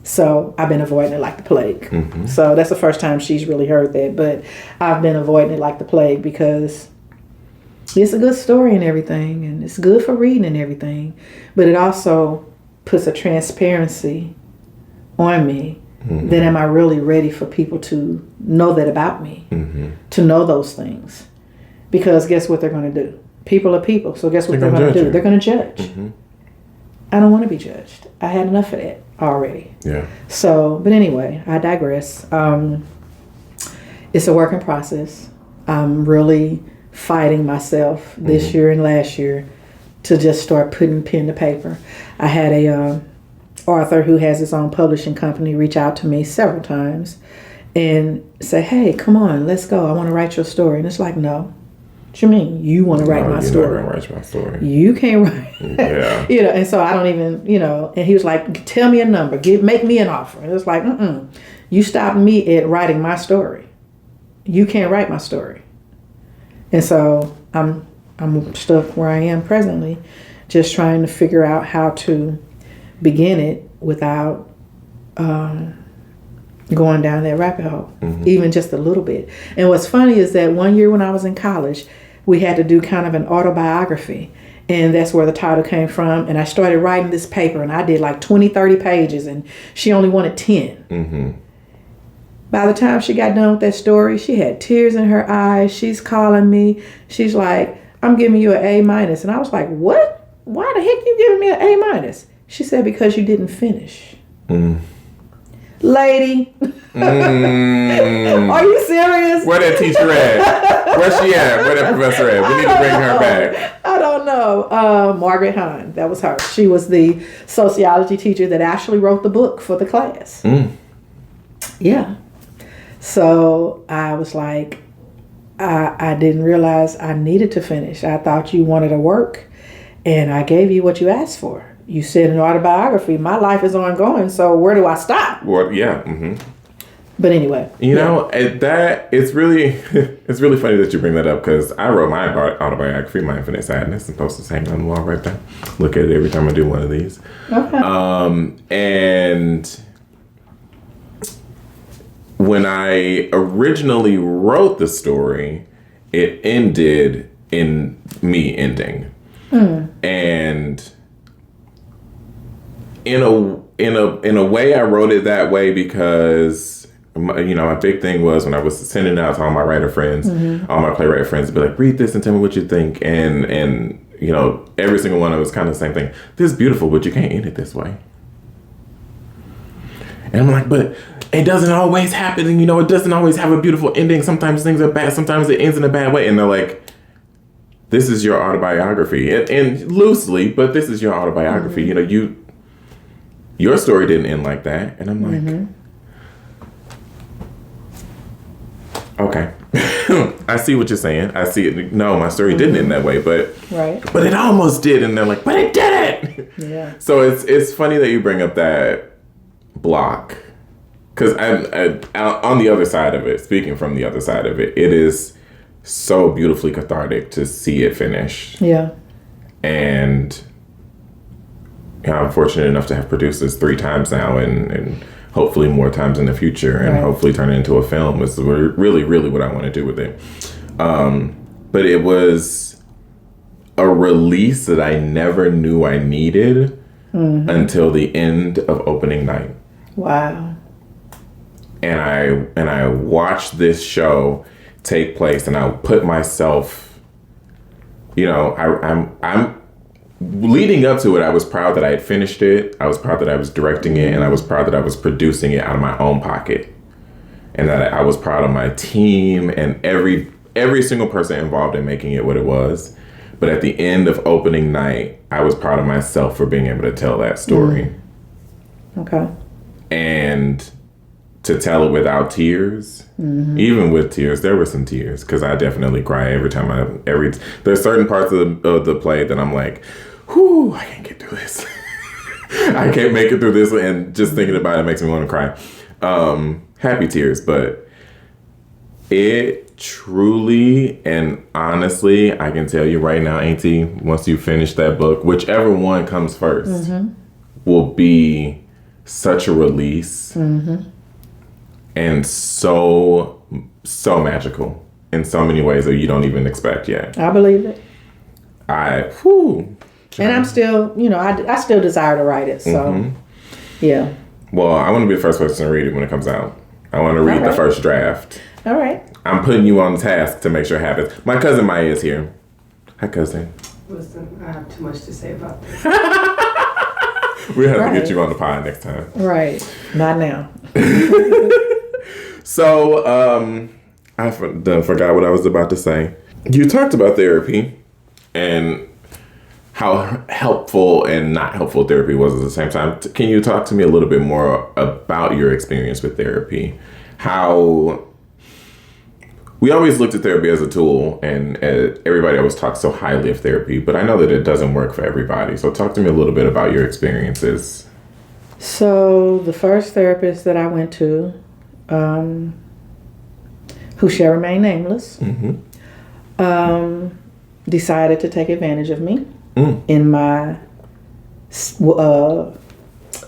So I've been avoiding it like the plague. So that's the first time she's really heard that. But I've been avoiding it like the plague because... it's a good story and everything, and it's good for reading and everything, but it also puts a transparency on me that am I really ready for people to know that about me, to know those things, because guess what they're going to do? People are people, so guess what they're going to do? They're going to judge. I don't want to be judged. I had enough of that already. Yeah. So, but anyway, I digress. It's a work in process. I'm really fighting myself this year and last year to just start putting pen to paper. I had a author who has his own publishing company reach out to me several times and say, hey, come on, let's go. I want to write your story. And it's like, no. What you mean? You want to write my story? You're not going to write my story. You can't write. Yeah. You know, and so I don't even, you know, and he was like, tell me a number. Make me an offer. And it's like, you stopped me at writing my story. You can't write my story. And so I'm stuck where I am presently, just trying to figure out how to begin it without going down that rabbit hole, even just a little bit. And what's funny is that one year when I was in college, we had to do kind of an autobiography. And that's where the title came from. And I started writing this paper and I did like 20, 30 pages and she only wanted 10. By the time she got done with that story, she had tears in her eyes. She's calling me. She's like, I'm giving you an A-. And I was like, what? Why the heck you giving me an A-? She said, because you didn't finish. Lady. Are you serious? Where that teacher at? Where's she at? Where that professor at? We need to bring her back. I don't know. Margaret Hahn. That was her. She was the sociology teacher that actually wrote the book for the class. Yeah. So I was like, I didn't realize I needed to finish. I thought you wanted to work, and I gave you what you asked for. You said in autobiography, my life is ongoing, so where do I stop? Well, yeah. But anyway, you know, it's really funny that you bring that up, because I wrote my autobiography, My Infinite Sadness, and posted hanging on the wall right there. Look at it every time I do one of these. Okay. And when I originally wrote the story, it ended in me ending, and in a way, I wrote it that way because, you know, my big thing was when I was sending it out to all my writer friends, all my playwright friends, be like, read this and tell me what you think. And you know, every single one of it was kind of the same thing. This is beautiful, but you can't end it this way. And I'm like, but it doesn't always happen. And, you know, it doesn't always have a beautiful ending. Sometimes things are bad. Sometimes it ends in a bad way. And they're like, this is your autobiography. And loosely, but this is your autobiography. You know, your story didn't end like that. And I'm like, okay. I see what you're saying. I see it. No, my story didn't end that way, but it almost did. And they're like, but it didn't. Yeah. So it's funny that you bring up that block, because I on the other side of it, speaking from the other side of it, it is so beautifully cathartic to see it finished. Yeah. And you know, I'm fortunate enough to have produced this 3 times now, and hopefully more times in the future, and hopefully turn it into a film. Is really, really what I want to do with it. But it was a release that I never knew I needed until the end of opening night. Wow. And I watched this show take place, and I put myself, you know, I'm leading up to it, I was proud that I had finished it. I was proud that I was directing it, and I was proud that I was producing it out of my own pocket, and that I was proud of my team and every single person involved in making it what it was. But at the end of opening night, I was proud of myself for being able to tell that story. Okay. And to tell it without tears, even with tears, there were some tears, because I definitely cry every time there's certain parts of the play that I'm like, whew, I can't get through this. I can't make it through this, and just thinking about it makes me want to cry. Happy tears, but it truly and honestly, I can tell you right now, Auntie, once you finish that book, whichever one comes first, will be such a release. And so magical in so many ways that you don't even expect yet. I believe it. And I'm still, you know, I still desire to write it. So, yeah. Well, I want to be the first person to read it when it comes out. I want to read the first draft. All right. I'm putting you on task to make sure it happens. My cousin Maya is here. Hi, cousin. Listen, I have too much to say about this. We'll have to get you on the pod next time. Right. Not now. So, I forgot what I was about to say. You talked about therapy and how helpful and not helpful therapy was at the same time. Can you talk to me a little bit more about your experience with therapy? How we always looked at therapy as a tool, and everybody always talks so highly of therapy, but I know that it doesn't work for everybody. So talk to me a little bit about your experiences. So the first therapist that I went to, who shall remain nameless, decided to take advantage of me in my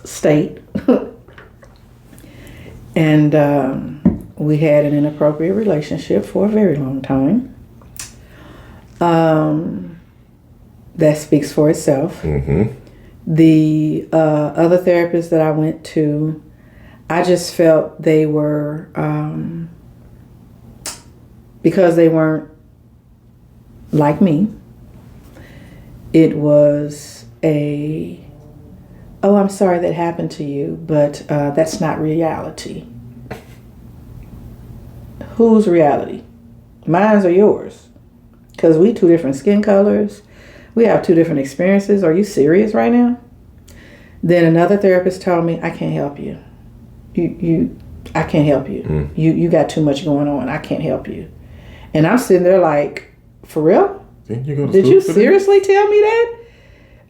state. And we had an inappropriate relationship for a very long time. That speaks for itself. The other therapists that I went to, I just felt they were, because they weren't like me, it was oh, I'm sorry that happened to you, but that's not reality. Whose reality? Mine's or yours? Because we 2 different skin colors. We have 2 different experiences. Are you serious right now? Then another therapist told me, I can't help you. I can't help you. You got too much going on. I can't help you. And I'm sitting there like, for real? Did you seriously tell me that?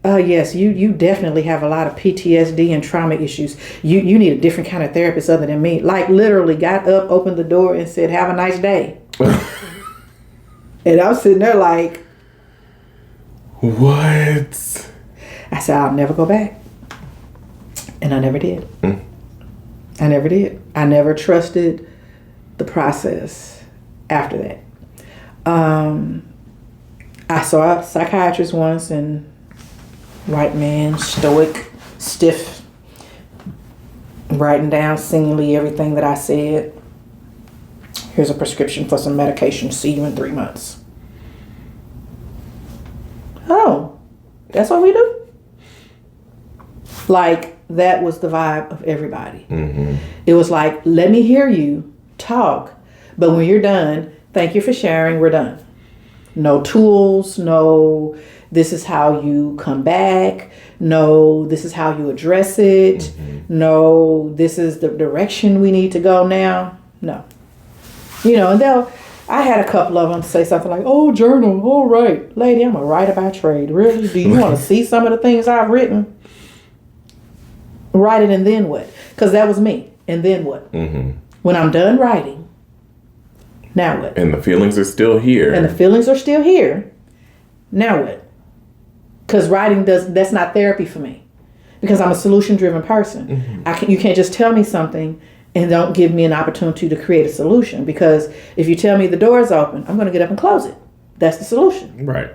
Yes, you definitely have a lot of PTSD and trauma issues. You need a different kind of therapist other than me. Like literally got up, opened the door and said, have a nice day. And I was sitting there like, what? I said, I'll never go back. And I never did. I never did. I never trusted the process after that. I saw a psychiatrist once, and white man, stoic, stiff, writing down singly everything that I said. Here's a prescription for some medication. See you in 3 months. Oh, that's what we do? Like, that was the vibe of everybody. It was like, let me hear you talk, but when you're done, thank you for sharing, we're done. No tools, no, this is how you come back, no, this is how you address it, no, this is the direction we need to go now. No. And I had a couple of them say something like, oh, journal, all right. Lady, I'm a writer by trade. Really? Do you want to see some of the things I've written? Write it and then what? Because that was me. And then what? When I'm done writing, now what? And the feelings are still here. Now what? Because writing that's not therapy for me. Because I'm a solution-driven person. You can't just tell me something and don't give me an opportunity to create a solution. Because if you tell me the door is open, I'm going to get up and close it. That's the solution. Right.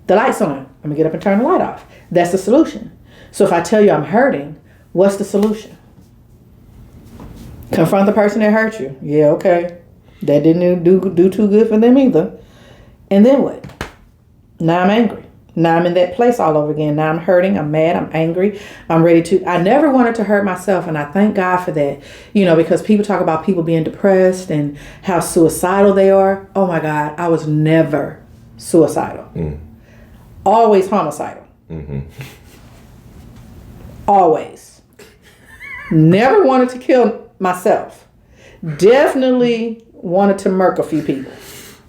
The light's on. I'm going to get up and turn the light off. That's the solution. So if I tell you I'm hurting, what's the solution? Confront the person that hurt you. Yeah, okay. That didn't do too good for them either. And then what? Now I'm angry. Now I'm in that place all over again. Now I'm hurting. I'm mad. I'm angry. I'm ready to. I never wanted to hurt myself, and I thank God for that. Because people talk about people being depressed and how suicidal they are. Oh my God, I was never suicidal. Always homicidal. Always. Never wanted to kill myself. Definitely wanted to murk a few people.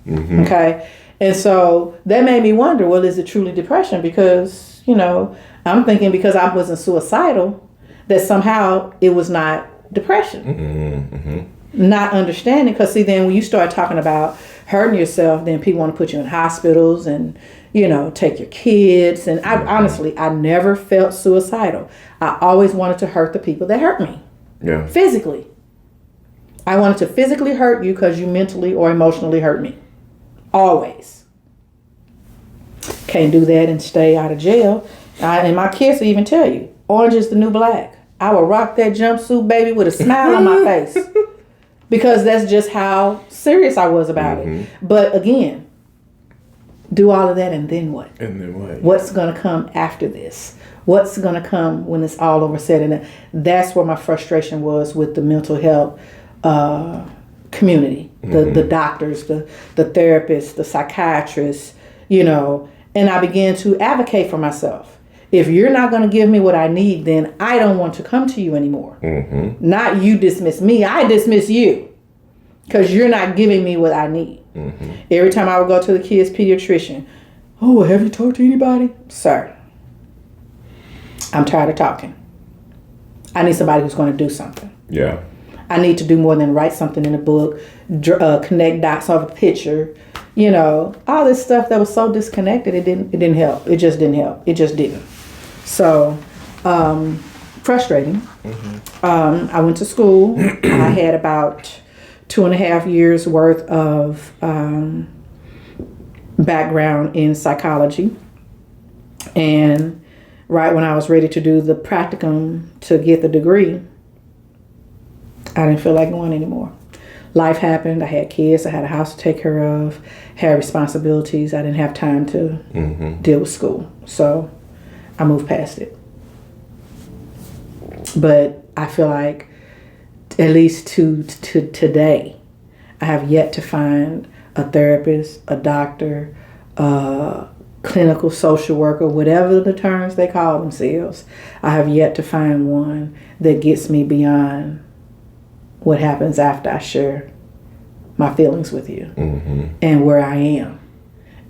Okay. And so that made me wonder, well, is it truly depression? Because, I'm thinking because I wasn't suicidal, that somehow it was not depression. Not understanding. Because see, then when you start talking about hurting yourself, then people want to put you in hospitals and, take your kids. And I never felt suicidal. I always wanted to hurt the people that hurt me. Yeah. Physically. I wanted to physically hurt you because you mentally or emotionally hurt me. Always. Can't do that and stay out of jail. And my kids will even tell you, orange is the new black. I will rock that jumpsuit, baby, with a smile on my face. Because that's just how serious I was about it. But again, do all of that and then what? And then what? What's going to come after this? What's going to come when it's all over said and done? That's where my frustration was with the mental health community, the doctors, the therapists, the psychiatrists, and I began to advocate for myself. If you're not going to give me what I need, then I don't want to come to you anymore. Not you dismiss me, I dismiss you because you're not giving me what I need. Every time I would go to the kids' pediatrician, oh, have you talked to anybody? Sir, I'm tired of talking. I need somebody who's going to do something. Yeah. I need to do more than write something in a book, connect dots of a picture, all this stuff that was so disconnected. It didn't help. It just didn't help. It just didn't. So, frustrating. I went to school. I had about 2.5 years worth of background in psychology. And right when I was ready to do the practicum to get the degree, I didn't feel like going anymore. Life happened. I had kids. I had a house to take care of, had responsibilities. I didn't have time to deal with school. So I moved past it. But I feel like at least to today, I have yet to find a therapist, a doctor, a clinical social worker, whatever the terms they call themselves. I have yet to find one that gets me beyond what happens after I share my feelings with you and where I am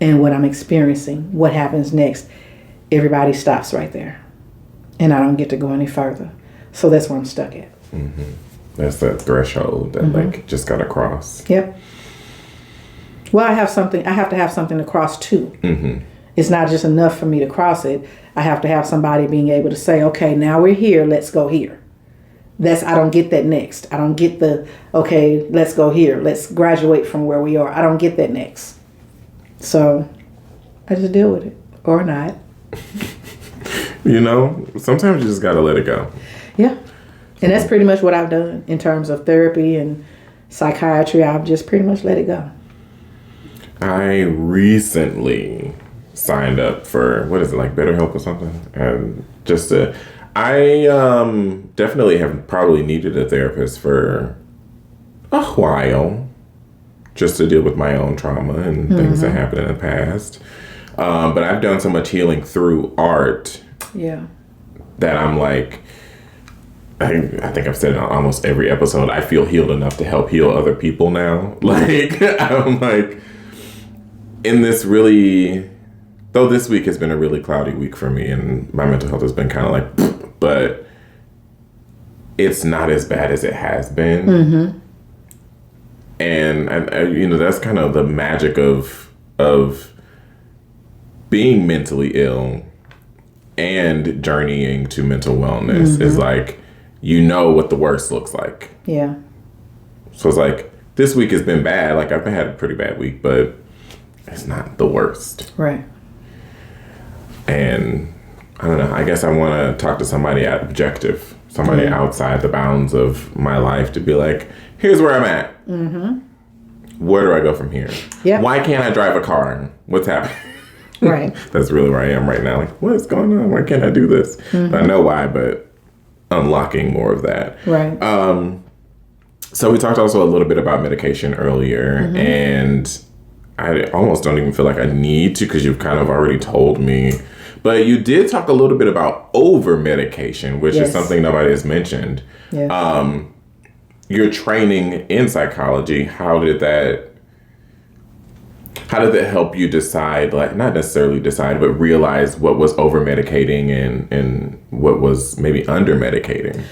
and what I'm experiencing, what happens next. everybody stops right there. And I don't get to go any further. So that's where I'm stuck at. Mm-hmm. That's that threshold that like just got to cross. Yep. Well, I have to have something to cross too. Mm-hmm. It's not just enough for me to cross it. I have to have somebody being able to say, okay, now we're here, let's go here. I don't get that next. I don't get okay, let's go here. Let's graduate from where we are. I don't get that next. So I just deal with it or not. Sometimes you just got to let it go. Yeah. And that's pretty much what I've done in terms of therapy and psychiatry. I've just pretty much let it go. I recently signed up for, what is it, like BetterHelp or something? And I definitely have probably needed a therapist for a while just to deal with my own trauma and things that happened in the past. But I've done so much healing through art that I'm like, I think I've said it on almost every episode, I feel healed enough to help heal other people now. Like, I'm like, in this really, though this week has been a really cloudy week for me and my mental health has been kind of like, but it's not as bad as it has been. Mm-hmm. And, that's kind of the magic of being mentally ill and journeying to mental wellness is like, what the worst looks like. Yeah. So it's like, this week has been bad. Like, I've had a pretty bad week, but it's not the worst. Right. And I don't know. I guess I want to talk to somebody objective, somebody outside the bounds of my life to be like, here's where I'm at. Mm-hmm. Where do I go from here? Yeah. Why can't I drive a car? What's happening? Right. That's really where I am right now. Like, what's going on? Why can't I do this? Mm-hmm. I know why, but unlocking more of that. Right. So we talked also a little bit about medication earlier, and I almost don't even feel like I need to because you've kind of already told me. But you did talk a little bit about over-medication, which is something nobody has mentioned. Yes. Your training in psychology, how did that help you decide, like not necessarily decide, but realize what was over-medicating and what was maybe under-medicating?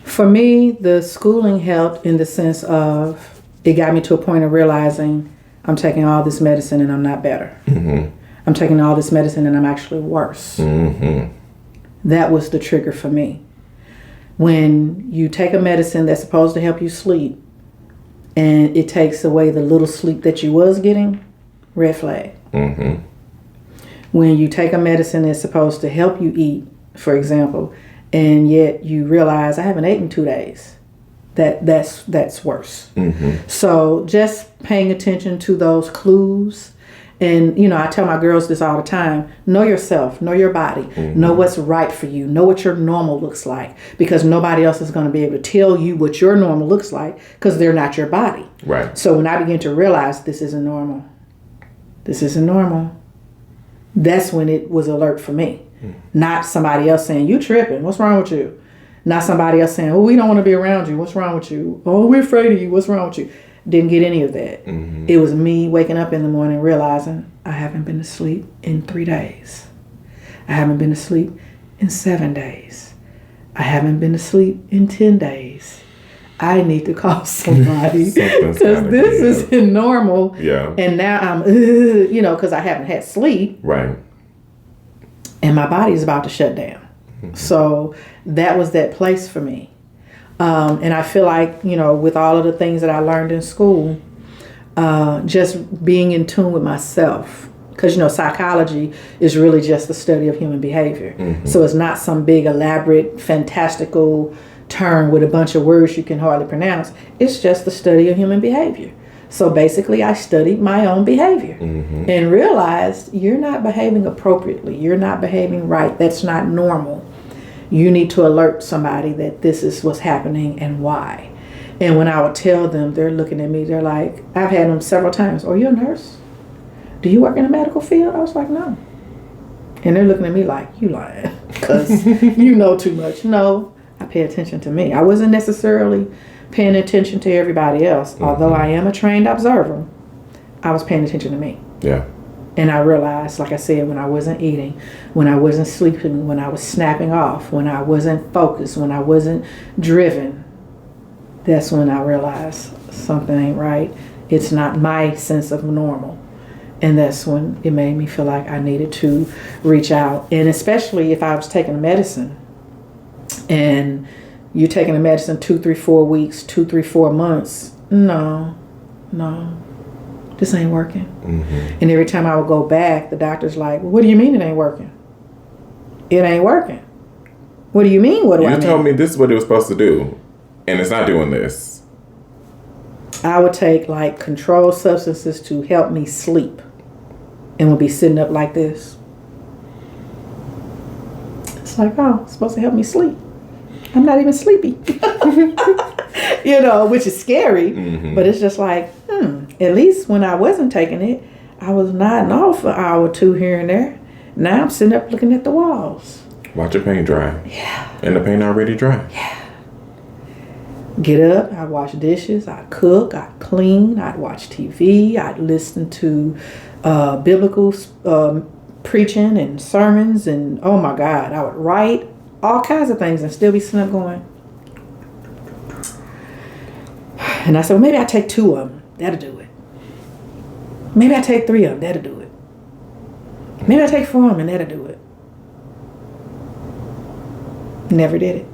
For me, the schooling helped in the sense of it got me to a point of realizing I'm taking all this medicine and I'm not better. Mm-hmm. I'm taking all this medicine and I'm actually worse. Mm-hmm. That was the trigger for me. When you take a medicine that's supposed to help you sleep and it takes away the little sleep that you was getting, red flag. Mm-hmm. When you take a medicine that's supposed to help you eat, for example, and yet you realize I haven't eaten in 2 days, that's worse. Mm-hmm. So just paying attention to those clues. And, I tell my girls this all the time. Know yourself. Know your body. Mm-hmm. Know what's right for you. Know what your normal looks like. Because nobody else is going to be able to tell you what your normal looks like because they're not your body. Right. So when I begin to realize this isn't normal. This isn't normal. That's when it was alert for me. Mm-hmm. Not somebody else saying, you tripping. What's wrong with you? Not somebody else saying, oh, we don't want to be around you. What's wrong with you? Oh, we're afraid of you. What's wrong with you? Didn't get any of that. Mm-hmm. It was me waking up in the morning realizing I haven't been to sleep in 3 days. I haven't been to sleep in 7 days. I haven't been to sleep in 10 days. I need to call somebody because this isn't normal. Yeah. And now I'm, because I haven't had sleep. Right. And my body is about to shut down. Mm-hmm. So that was that place for me. And I feel like, with all of the things that I learned in school, just being in tune with myself. Because, psychology is really just the study of human behavior. Mm-hmm. So it's not some big, elaborate, fantastical term with a bunch of words you can hardly pronounce. It's just the study of human behavior. So basically, I studied my own behavior and realized you're not behaving appropriately. You're not behaving right. That's not normal. You need to alert somebody that this is what's happening and why. And when I would tell them, they're looking at me, they're like, I've had them several times. Are you a nurse? Do you work in the medical field? I was like, no. And they're looking at me like, you lying because you know too much. No, I pay attention to me. I wasn't necessarily paying attention to everybody else. Mm-hmm. Although I am a trained observer, I was paying attention to me. Yeah. And I realized, like I said, when I wasn't eating, when I wasn't sleeping, when I was snapping off, when I wasn't focused, when I wasn't driven, that's when I realized something ain't right. It's not my sense of normal. And that's when it made me feel like I needed to reach out. And especially if I was taking medicine, and you're taking the medicine 2, 3, 4 weeks, 2, 3, 4 months. No, this ain't working. Mm-hmm. And every time I would go back, the doctor's like, well, what do you mean it ain't working? It ain't working. What do you mean? What do I mean? You told me this is what it was supposed to do, and it's not doing this. I would take like controlled substances to help me sleep, and would be sitting up like this. It's like, oh, it's supposed to help me sleep. I'm not even sleepy. Which is scary. Mm-hmm. But it's just like, at least when I wasn't taking it, I was nodding off an hour or two here and there. Now I'm sitting up looking at the walls. Watch your paint dry. Yeah. And the paint already dry. Yeah. Get up, I'd wash dishes, I'd cook, I'd clean, I'd watch TV, I'd listen to biblical preaching and sermons, and oh my God, I would write all kinds of things and still be sitting up going. And I said, well, maybe I take 2 of them, that'll do it. Maybe I take 3 of them, that'll do it. Maybe I take 4 of them and that'll do it. Never did it.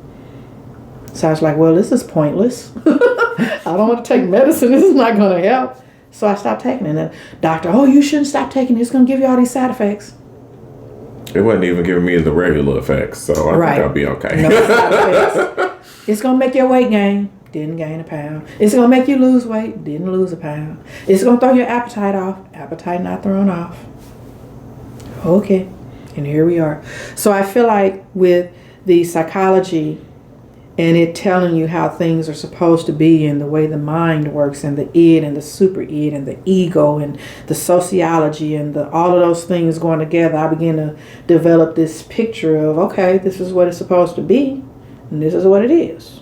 So I was like, well, this is pointless. I don't want to take medicine. This is not going to help. So I stopped taking it. And the doctor, oh, you shouldn't stop taking it. It's going to give you all these side effects. It wasn't even giving me the regular effects. So I think I'll be okay. No side effects. It's going to make your weight gain. Didn't gain a pound. It's going to make you lose weight. Didn't lose a pound. It's going to throw your appetite off. Appetite not thrown off. Okay. And here we are. So I feel like with the psychology and it telling you how things are supposed to be and the way the mind works and the id and the super id and the ego and the sociology and all of those things going together, I begin to develop this picture of, okay, this is what it's supposed to be and this is what it is.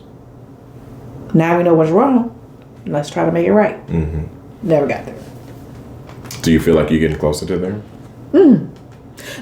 Now we know what's wrong. Let's try to make it right. Mm-hmm. Never got there. Do you feel like you're getting closer to there?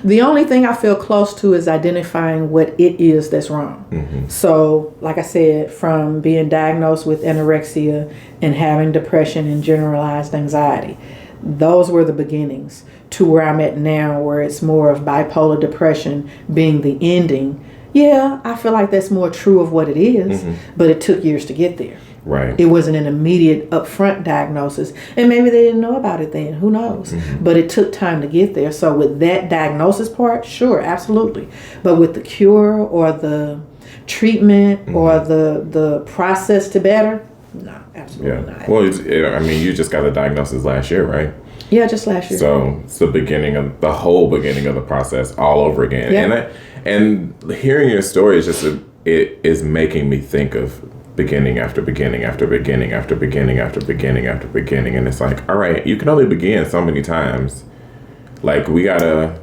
The only thing I feel close to is identifying what it is that's wrong. Mm-hmm. So, like I said, from being diagnosed with anorexia and having depression and generalized anxiety, those were the beginnings to where I'm at now, where it's more of bipolar depression being the ending. Yeah, I feel like that's more true of what it is, but it took years to get there. Right. It wasn't an immediate upfront diagnosis. And maybe they didn't know about it then. Who knows? Mm-hmm. But it took time to get there. So with that diagnosis part, sure, absolutely. But with the cure or the treatment or the process to better, no, absolutely not. Well, you just got the diagnosis last year, right? Yeah, just last year. So it's the whole beginning of the process all over again. Yeah. And hearing your story is it is making me think of beginning after beginning after beginning after beginning after beginning after beginning, and it's like, all right, you can only begin so many times. Like we gotta,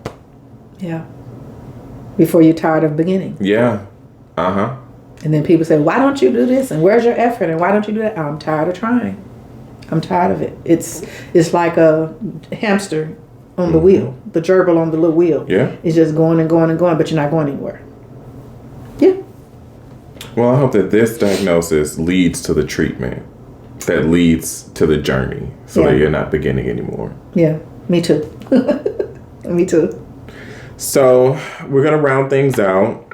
before you're tired of beginning. Yeah. And then people say, why don't you do this? And where's your effort? And why don't you do that? I'm tired of trying. I'm tired of it. It's like a hamster on the wheel, the gerbil on the little wheel. Yeah. It's just going and going and going, but you're not going anywhere. Yeah. Well, I hope that this diagnosis leads to the treatment that leads to the journey so that you're not beginning anymore. Yeah, me too. Me too. So we're going to round things out.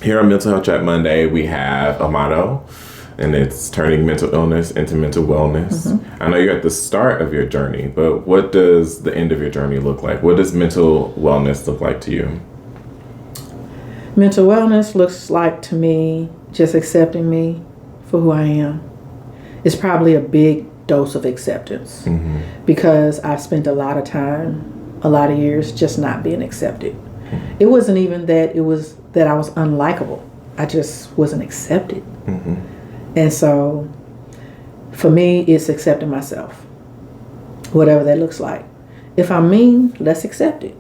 Here on Mental Health Chat Monday, we have a motto, and it's turning mental illness into mental wellness. Mm-hmm. I know you're at the start of your journey, but what does the end of your journey look like? What does mental wellness look like to you? Mental wellness looks like to me just accepting me for who I am. It's probably a big dose of acceptance because I've spent a lot of time, a lot of years just not being accepted. It wasn't even that it was that I was unlikable. I just wasn't accepted. And so for me, it's accepting myself, whatever that looks like. If I'm mean, let's accept it.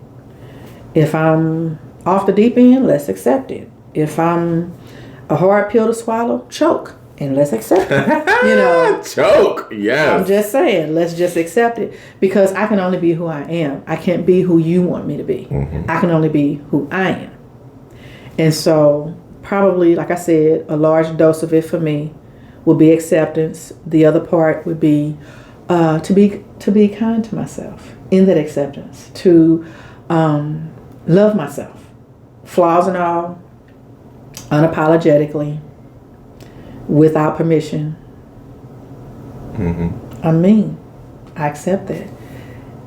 If I'm off the deep end, let's accept it. If I'm a hard pill to swallow, choke. and let's accept it. Choke. Yes. I'm just saying, let's just accept it, because I can only be who I am. I can't be who you want me to be. I can only be who I am. And so probably, like I said, a large dose of it for me will be acceptance. The other part would be to be kind to myself in that acceptance, to love myself, flaws and all, unapologetically, without permission. I accept that.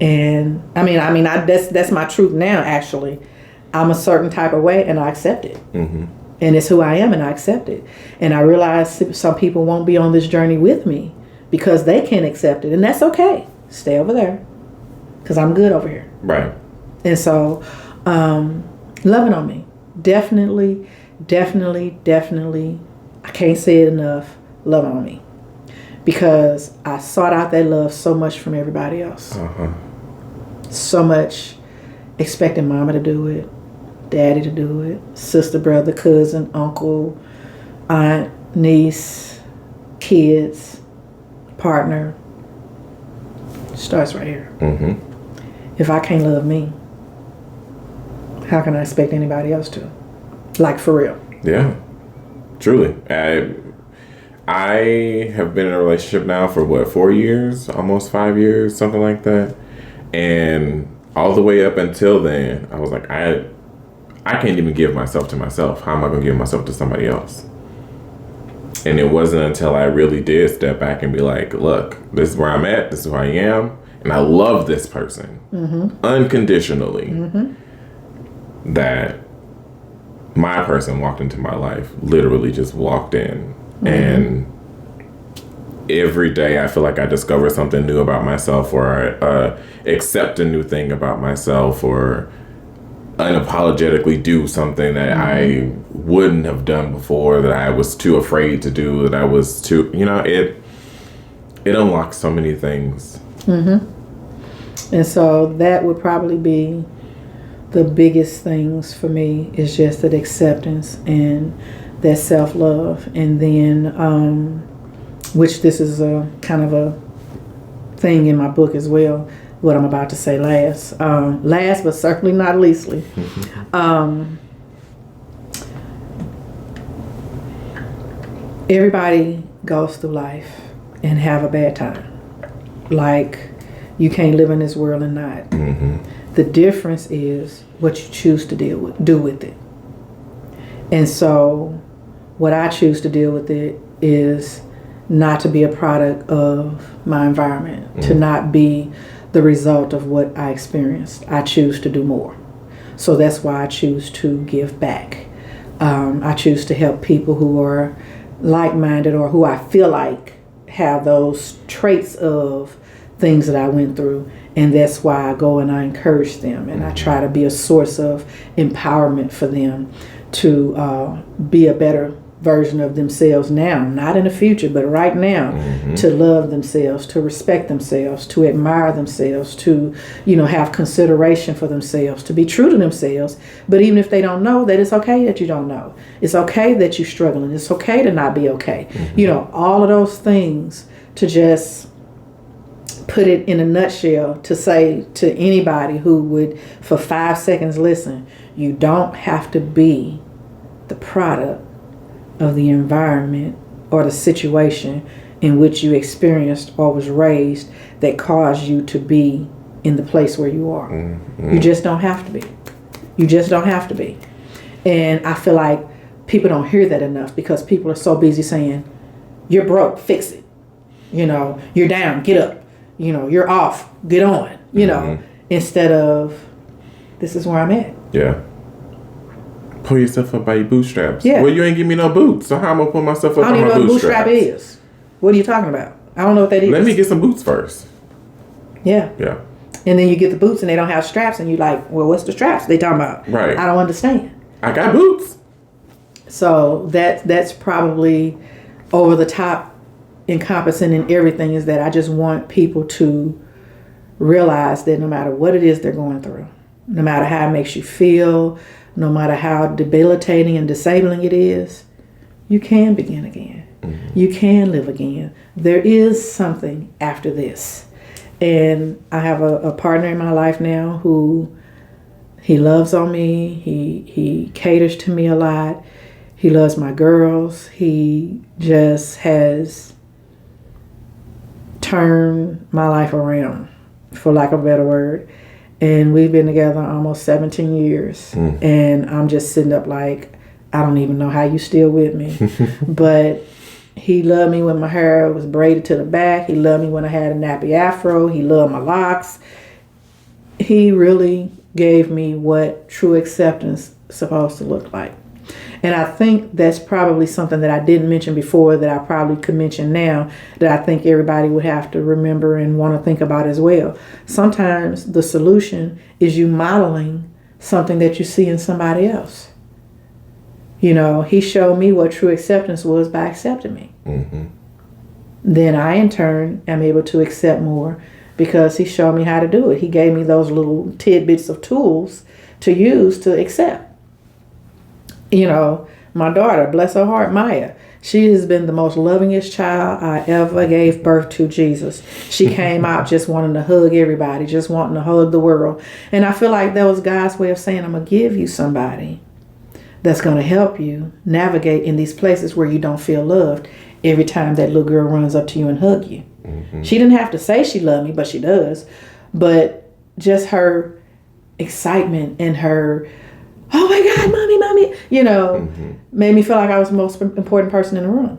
And that's my truth now. Actually, I'm a certain type of way and I accept it. And it's who I am and I accept it. And I realize some people won't be on this journey with me because they can't accept it, and that's okay. Stay over there because I'm good over here. Right. And so loving on me, definitely, I can't say it enough, loving on me, because I sought out that love so much from everybody else. So much expecting mama to do it, daddy to do it, sister, brother, cousin, uncle, aunt, niece, kids, partner. Starts right here. If I can't love me, how can I expect anybody else to? Like, for real. Yeah, truly. I have been in a relationship now for 4 years, almost 5 years, something like that. And all the way up until then, I was like, I can't even give myself to myself. How am I going to give myself to somebody else? And it wasn't until I really did step back and be like, look, this is where I'm at. This is who I am. And I love this person unconditionally. That my person walked into my life, literally just walked in. And every day I feel like I discover something new about myself, or I accept a new thing about myself, or unapologetically do something that I wouldn't have done before, that I was too afraid to do, that I was too, it unlocks so many things. And so that would probably be the biggest things for me, is just that acceptance and that self-love. And then, which this is a kind of a thing in my book as well, what I'm about to say last. Last but certainly not leastly. Everybody goes through life and have a bad time. Like, you can't live in this world and not. The difference is what you choose to do with it. And so what I choose to deal with it is not to be a product of my environment, to not be the result of what I experienced. I choose to do more. So that's why I choose to give back. I choose to help people who are like-minded, or who I feel like have those traits of things that I went through. And that's why I go and I encourage them, and I try to be a source of empowerment for them to be a better version of themselves now, not in the future, but right now, to love themselves, to respect themselves, to admire themselves, to, have consideration for themselves, to be true to themselves. But even if they don't know, that it's okay that you don't know. It's okay that you're struggling. It's okay to not be okay. All of those things, to just put it in a nutshell, to say to anybody who would for 5 seconds listen, you don't have to be the product of the environment or the situation in which you experienced or was raised that caused you to be in the place where you are. You just don't have to be. You just don't have to be. And I feel like people don't hear that enough, because people are so busy saying, you're broke, fix it. You're down, get up. You're off, get on. Instead of, this is where I'm at. Yeah. Pull yourself up by your bootstraps. Yeah. Well, you ain't give me no boots, so how am I pull myself up I don't by even my know what bootstraps? bootstrap is. What are you talking about? I don't know what that is. Let me get some boots first. Yeah. Yeah. And then you get the boots and they don't have straps, and you're like, well, what's the straps they talking about? Right. I don't understand. I got boots. So that's probably over the top, encompassing in everything, is that I just want people to realize that no matter what it is they're going through, no matter how it makes you feel, no matter how debilitating and disabling it is, you can begin again. You can live again. There is something after this. And I have a partner in my life now who he loves on me. He caters to me a lot. He loves my girls. He just has turned my life around, for lack of a better word. And we've been together almost 17 years. And I'm just sitting up like, I don't even know how you still with me. But he loved me when my hair was braided to the back. He loved me when I had a nappy afro. He loved my locks. He really gave me what true acceptance is supposed to look like. And I think that's probably something that I didn't mention before that I probably could mention now, that I think everybody would have to remember and want to think about as well. Sometimes the solution is you modeling something that you see in somebody else. You know, he showed me what true acceptance was by accepting me. Then I, in turn, am able to accept more because he showed me how to do it. He gave me those little tidbits of tools to use to accept. You know, my daughter, bless her heart, Maya, she has been the most lovingest child I ever gave birth to, Jesus. She came out just wanting to hug everybody, just wanting to hug the world. And I feel like that was God's way of saying, I'm going to give you somebody that's going to help you navigate in these places where you don't feel loved every time that little girl runs up to you and hug you. She didn't have to say she loved me, but she does. But just her excitement and her, oh my God, mommy, you know, made me feel like I was the most important person in the room.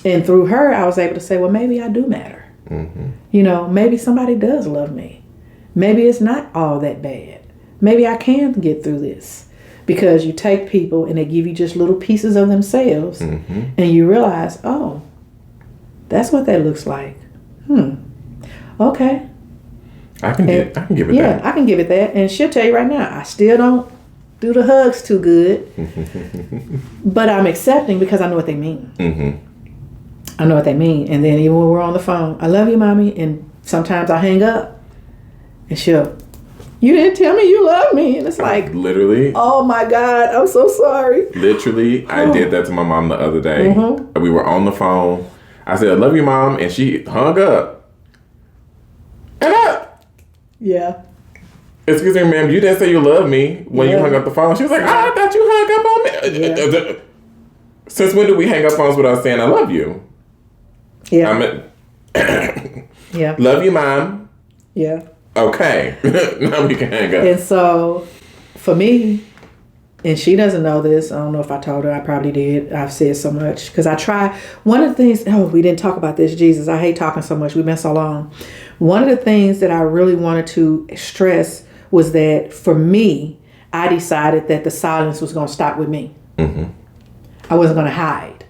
And through her, I was able to say, well, maybe I do matter. You know, maybe somebody does love me. Maybe it's not all that bad. Maybe I can get through this. Because you take people and they give you just little pieces of themselves and you realize, oh, that's what that looks like. Okay. I can give it that. Yeah, I can give it that. And she'll tell you right now, I still don't do the hugs too good. But I'm accepting because I know what they mean. I know what they mean. And then even when we're on the phone, I love you, mommy. And sometimes I hang up and she'll, you didn't tell me you love me. And it's like, literally, oh my God, I'm so sorry. Literally, I did that to my mom the other day. We were on the phone. I said, I love you, Mom. And she hung up. Yeah. Excuse me, ma'am, you didn't say you love me when you hung up the phone. She was like, I thought you hung up on me. Yeah. Since when do we hang up phones without saying I love you? Yeah. Yeah. Love you, Mom. Yeah. Okay. Now we can hang up. And so, for me, and she doesn't know this. I don't know if I told her. I probably did. I've said so much. Because I try. One of the things, we didn't talk about this. Jesus, I hate talking so much. We've been so long. One of the things that I really wanted to stress was that for me, I decided that the silence was going to stop with me. I wasn't going to hide.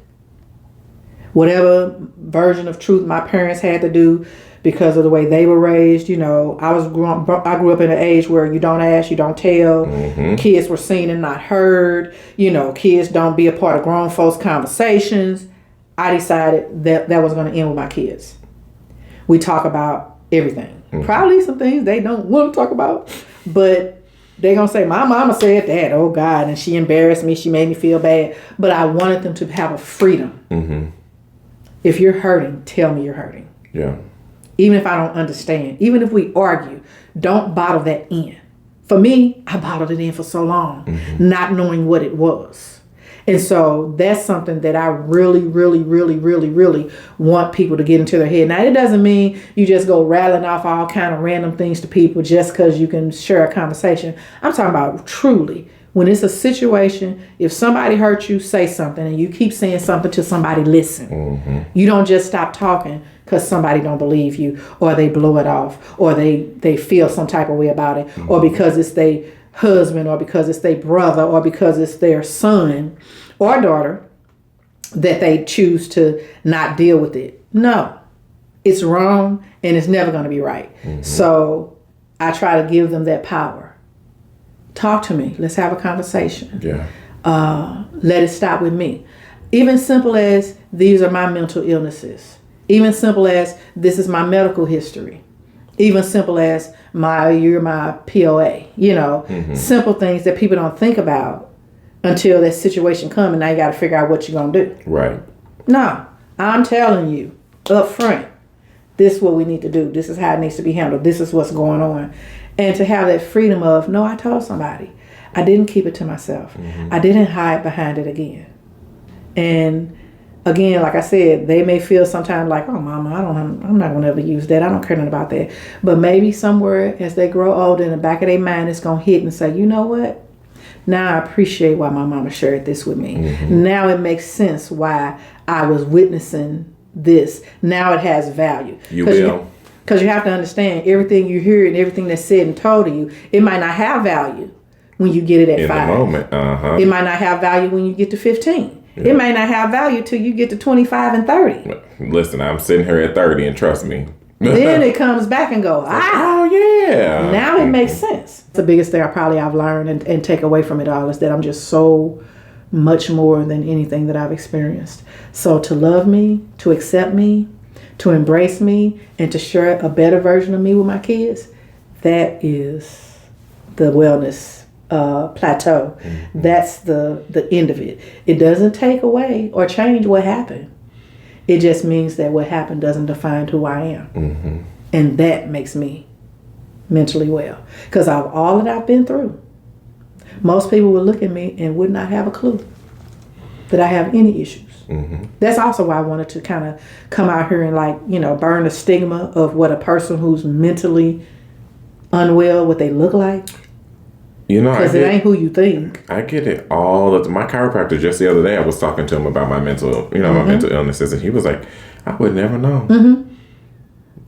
Whatever version of truth my parents had to do because of the way they were raised, you know, I grew up in an age where you don't ask, you don't tell. Kids were seen and not heard. You know, kids don't be a part of grown folks' conversations. I decided that was going to end with my kids. We talk about everything. Probably some things they don't want to talk about, but they're going to say, my mama said that, oh God, and she embarrassed me, she made me feel bad. But I wanted them to have a freedom. If you're hurting, tell me you're hurting. Yeah. Even if I don't understand, even if we argue, don't bottle that in. For me, I bottled it in for so long, not knowing what it was. And so that's something that I really, really, really, really, really want people to get into their head. Now, it doesn't mean you just go rattling off all kind of random things to people just because you can share a conversation. I'm talking about truly. When it's a situation, if somebody hurts you, say something, and you keep saying something till somebody listen. You don't just stop talking because somebody don't believe you, or they blow it off, or they feel some type of way about it, or because it's their husband, or because it's their brother, or because it's their son or daughter that they choose to not deal with it. No, it's wrong, and it's never going to be right. So I try to give them that power. Talk to me. Let's have a conversation. Yeah. Let it stop with me. Even simple as these are my mental illnesses. Even simple as this is my medical history. Even simple as you're my POA. You know, simple things that people don't think about until that situation comes, and now you got to figure out what you're gonna do. Right. No, I'm telling you up front, this is what we need to do. This is how it needs to be handled. This is what's going on. And to have that freedom of, no, I told somebody. I didn't keep it to myself. I didn't hide behind it again. And again, like I said, they may feel sometimes like, oh, mama, I'm not going to ever use that. I don't care nothing about that. But maybe somewhere as they grow older, in the back of their mind, it's going to hit and say, you know what? Now I appreciate why my mama shared this with me. Now it makes sense why I was witnessing this. Now it has value. You will. Because you have to understand, everything you hear and everything that's said and told to you, it might not have value when you get it at 5. In the moment. It might not have value when you get to 15. It may not have value till you get to 25 and 30. Listen, I'm sitting here at 30, and trust me. Then it comes back and go, oh yeah. Now it makes sense. The biggest thing I've learned and take away from it all is that I'm just so much more than anything that I've experienced. So to love me, to accept me, to embrace me, and to share a better version of me with my kids, that is the wellness plateau. That's the end of it. It doesn't take away or change what happened. It just means that what happened doesn't define who I am. And that makes me mentally well. Because of all that I've been through, most people would look at me and would not have a clue that I have any issues. That's also why I wanted to kind of come out here and burn the stigma of what a person who's mentally unwell, what they look like. Because it ain't who you think. I get it all. My chiropractor just the other day, I was talking to him about my mental, my mental illnesses, and he was like, "I would never know."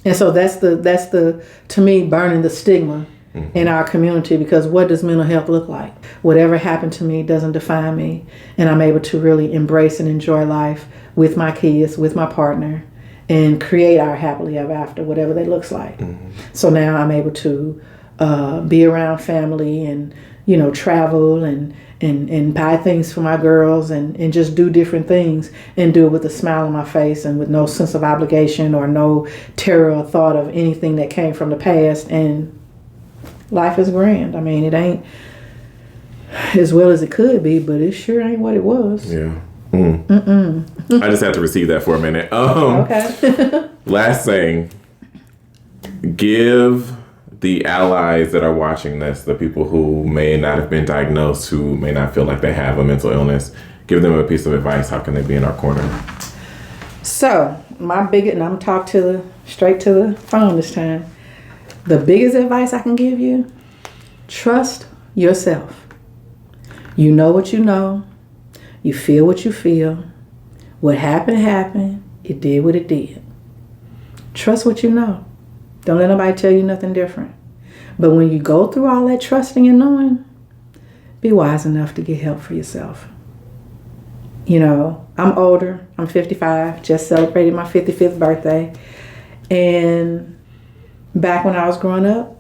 And so that's the to me, burning the stigma in our community, because what does mental health look like? Whatever happened to me doesn't define me, and I'm able to really embrace and enjoy life with my kids, with my partner, and create our happily ever after, whatever that looks like. So now I'm able to be around family and travel and buy things for my girls and just do different things and do it with a smile on my face and with no sense of obligation or no terror or thought of anything that came from the past. And life is grand. I mean, it ain't as well as it could be, but it sure ain't what it was. Yeah. I just had to receive that for a minute. Okay. Last thing, give the allies that are watching this, the people who may not have been diagnosed, who may not feel like they have a mental illness, give them a piece of advice. How can they be in our corner? So my biggest, and I'm talking straight to the phone this time. The biggest advice I can give you: trust yourself. You know what you know. You feel what you feel. What happened, happened. It did what it did. Trust what you know. Don't let nobody tell you nothing different. But when you go through all that trusting and knowing, be wise enough to get help for yourself. I'm older. I'm 55. Just celebrated my 55th birthday. And back when I was growing up,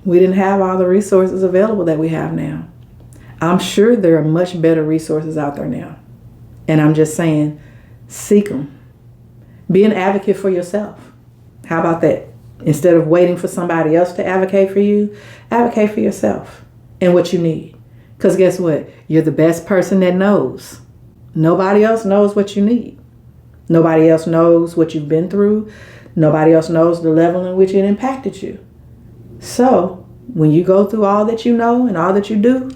we didn't have all the resources available that we have now. I'm sure there are much better resources out there now. And I'm just saying, seek them. Be an advocate for yourself. How about that? Instead of waiting for somebody else to advocate for you, advocate for yourself and what you need. Because guess what? You're the best person that knows. Nobody else knows what you need. Nobody else knows what you've been through. Nobody else knows the level in which it impacted you. So when you go through all that you know and all that you do,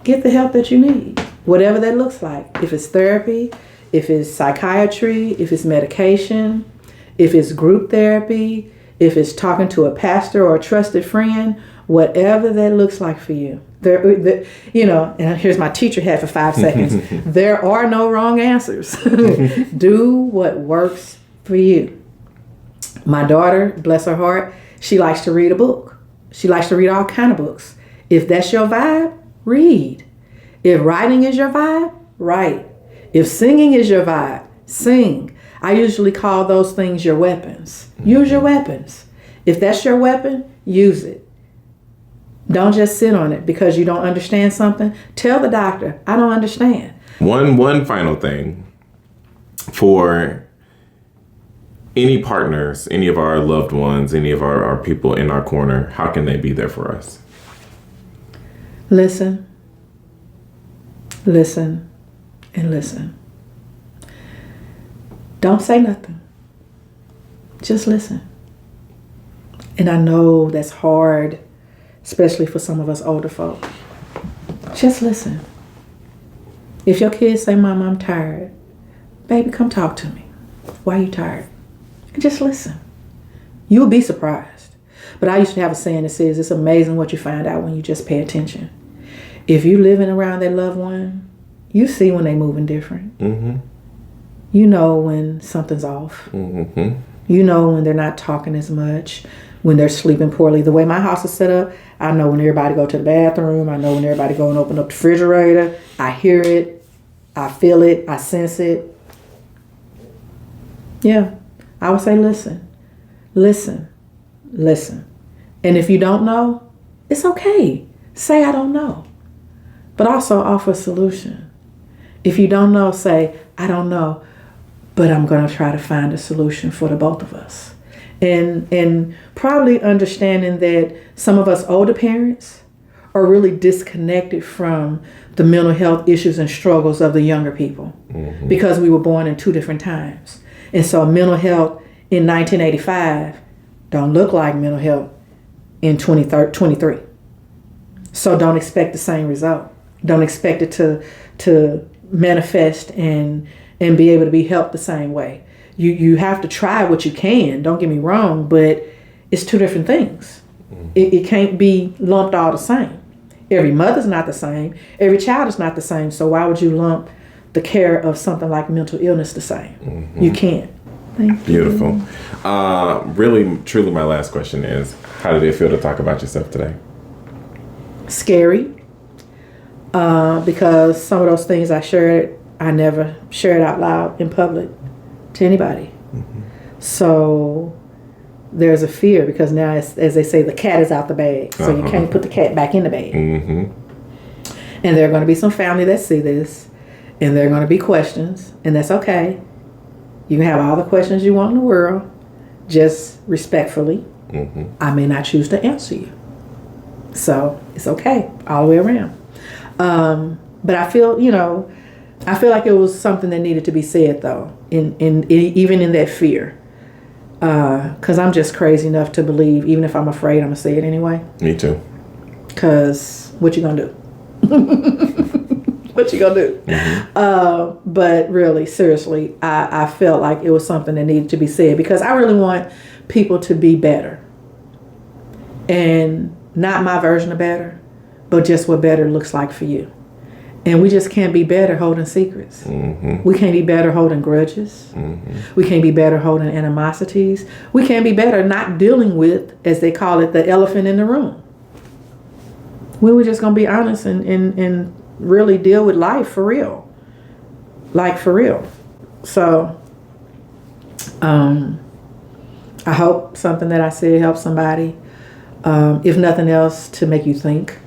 get the help that you need, whatever that looks like. If it's therapy, if it's psychiatry, if it's medication, if it's group therapy, if it's talking to a pastor or a trusted friend, whatever that looks like for you. And here's my teacher hat for 5 seconds. There are no wrong answers. Do what works for you. My daughter, bless her heart, she likes to read a book. She likes to read all kind of books. If that's your vibe, read. If writing is your vibe, write. If singing is your vibe, sing. I usually call those things your weapons. Use your weapons. If that's your weapon, use it. Don't just sit on it because you don't understand something. Tell the doctor, I don't understand. One final thing for any partners, any of our loved ones, any of our people in our corner, how can they be there for us? Listen, listen, and listen. Don't say nothing. Just listen. And I know that's hard, especially for some of us older folk. Just listen. If your kids say, Mom, I'm tired, baby, come talk to me. Why are you tired? And just listen. You'll be surprised. But I used to have a saying that says, it's amazing what you find out when you just pay attention. If you're living around that loved one, you see when they're moving different. Mm-hmm. You know when something's off. Mm-hmm. You know when they're not talking as much, when they're sleeping poorly. The way my house is set up, I know when everybody go to the bathroom. I know when everybody go and open up the refrigerator. I hear it. I feel it. I sense it. Yeah. I would say listen. Listen. Listen. And if you don't know, it's okay. Say I don't know. But also offer a solution. If you don't know, say I don't know, but I'm going to try to find a solution for the both of us. And probably understanding that some of us older parents are really disconnected from the mental health issues and struggles of the younger people because we were born in two different times. And so mental health in 1985 don't look like mental health in 2023. So don't expect the same result. Don't expect it to manifest and be able to be helped the same way. You have to try what you can, don't get me wrong, but it's two different things. It can't be lumped all the same. Every mother's not the same. Every child is not the same. So why would you lump the care of something like mental illness the same? You can't. Thank you. Beautiful. Really, truly, my last question is, how did it feel to talk about yourself today? Scary. Because some of those things I shared, I never shared out loud in public to anybody. So there's a fear because now, as they say, the cat is out the bag. So you can't put the cat back in the bag. And there are going to be some family that see this, and there are going to be questions, and that's okay. You can have all the questions you want in the world, just respectfully. I may not choose to answer you. So it's okay all the way around. But I feel, I feel like it was something that needed to be said, though, even in that fear. Because I'm just crazy enough to believe, even if I'm afraid, I'm going to say it anyway. Me too. Because what you going to do? What you going to do? But really, seriously, I felt like it was something that needed to be said because I really want people to be better. And not my version of better, but just what better looks like for you. And we just can't be better holding secrets. We can't be better holding grudges. We can't be better holding animosities. We can't be better not dealing with, as they call it, the elephant in the room. We were just going to be honest and really deal with life for real. Like for real. So, I hope something that I said helped somebody. If nothing else, to make you think.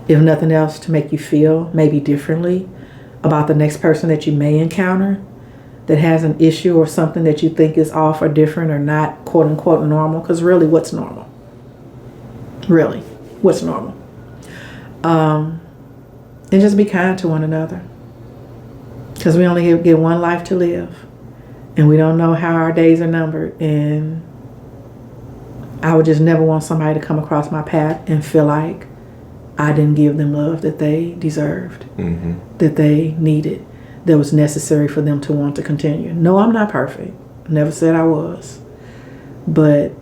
If nothing else, to make you feel maybe differently about the next person that you may encounter that has an issue or something that you think is off or different or not quote unquote normal. Because really, what's normal? Really, what's normal? And just be kind to one another. Because we only get one life to live. And we don't know how our days are numbered. And I would just never want somebody to come across my path and feel like I didn't give them love that they deserved, that they needed, that was necessary for them to want to continue. No, I'm not perfect. Never said I was. But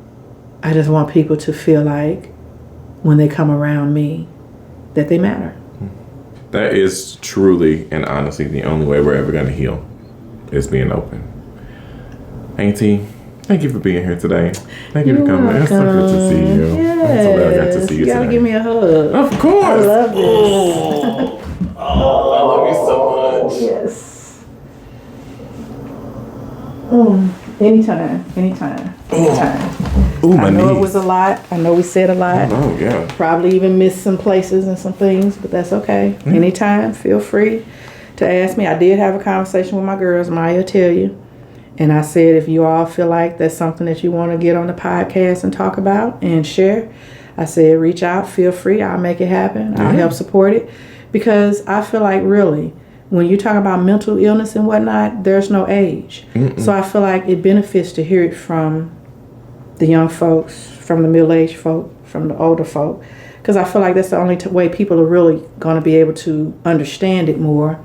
I just want people to feel like when they come around me, that they matter. That is truly and honestly the only way we're ever going to heal is being open. Auntie, thank you for being here today. Thank you for coming. Welcome. It's so good to see you. Yes. I'm so glad I got to see you gotta today. give me a hug. Of course. I love this. I love you so much. Yes. Anytime. Ooh, my I know knees. it was a lot. I know we said a lot. Oh, yeah. Probably even missed some places and some things, but that's okay. Anytime, feel free to ask me. I did have a conversation with my girls, Maya will tell you. And I said, if you all feel like that's something that you want to get on the podcast and talk about and share, I said, reach out, feel free. I'll make it happen. I'll help support it. Because I feel like really when you talk about mental illness and whatnot, there's no age. So I feel like it benefits to hear it from the young folks, from the middle-aged folk, from the older folk, because I feel like that's the only way people are really going to be able to understand it more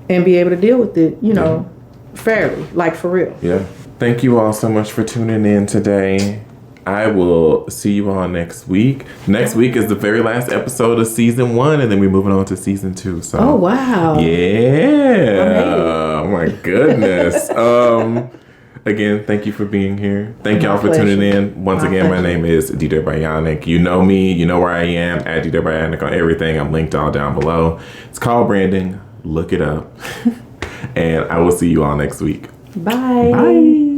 and be able to deal with it, you know, fairly, like for real. Yeah. Thank you all so much for tuning in today. I will see you all next week. Next week is the very last episode of season 1, and then we're moving on to season 2. So, oh wow! Yeah, oh my goodness. Again, thank you for being here. Thank y'all for tuning in. Once again, my name is DDare Bionic. You know me. You know where I am. At DDare Bionic on everything. I'm linked all down below. It's called branding. Look it up. And I will see you all next week. Bye. Bye.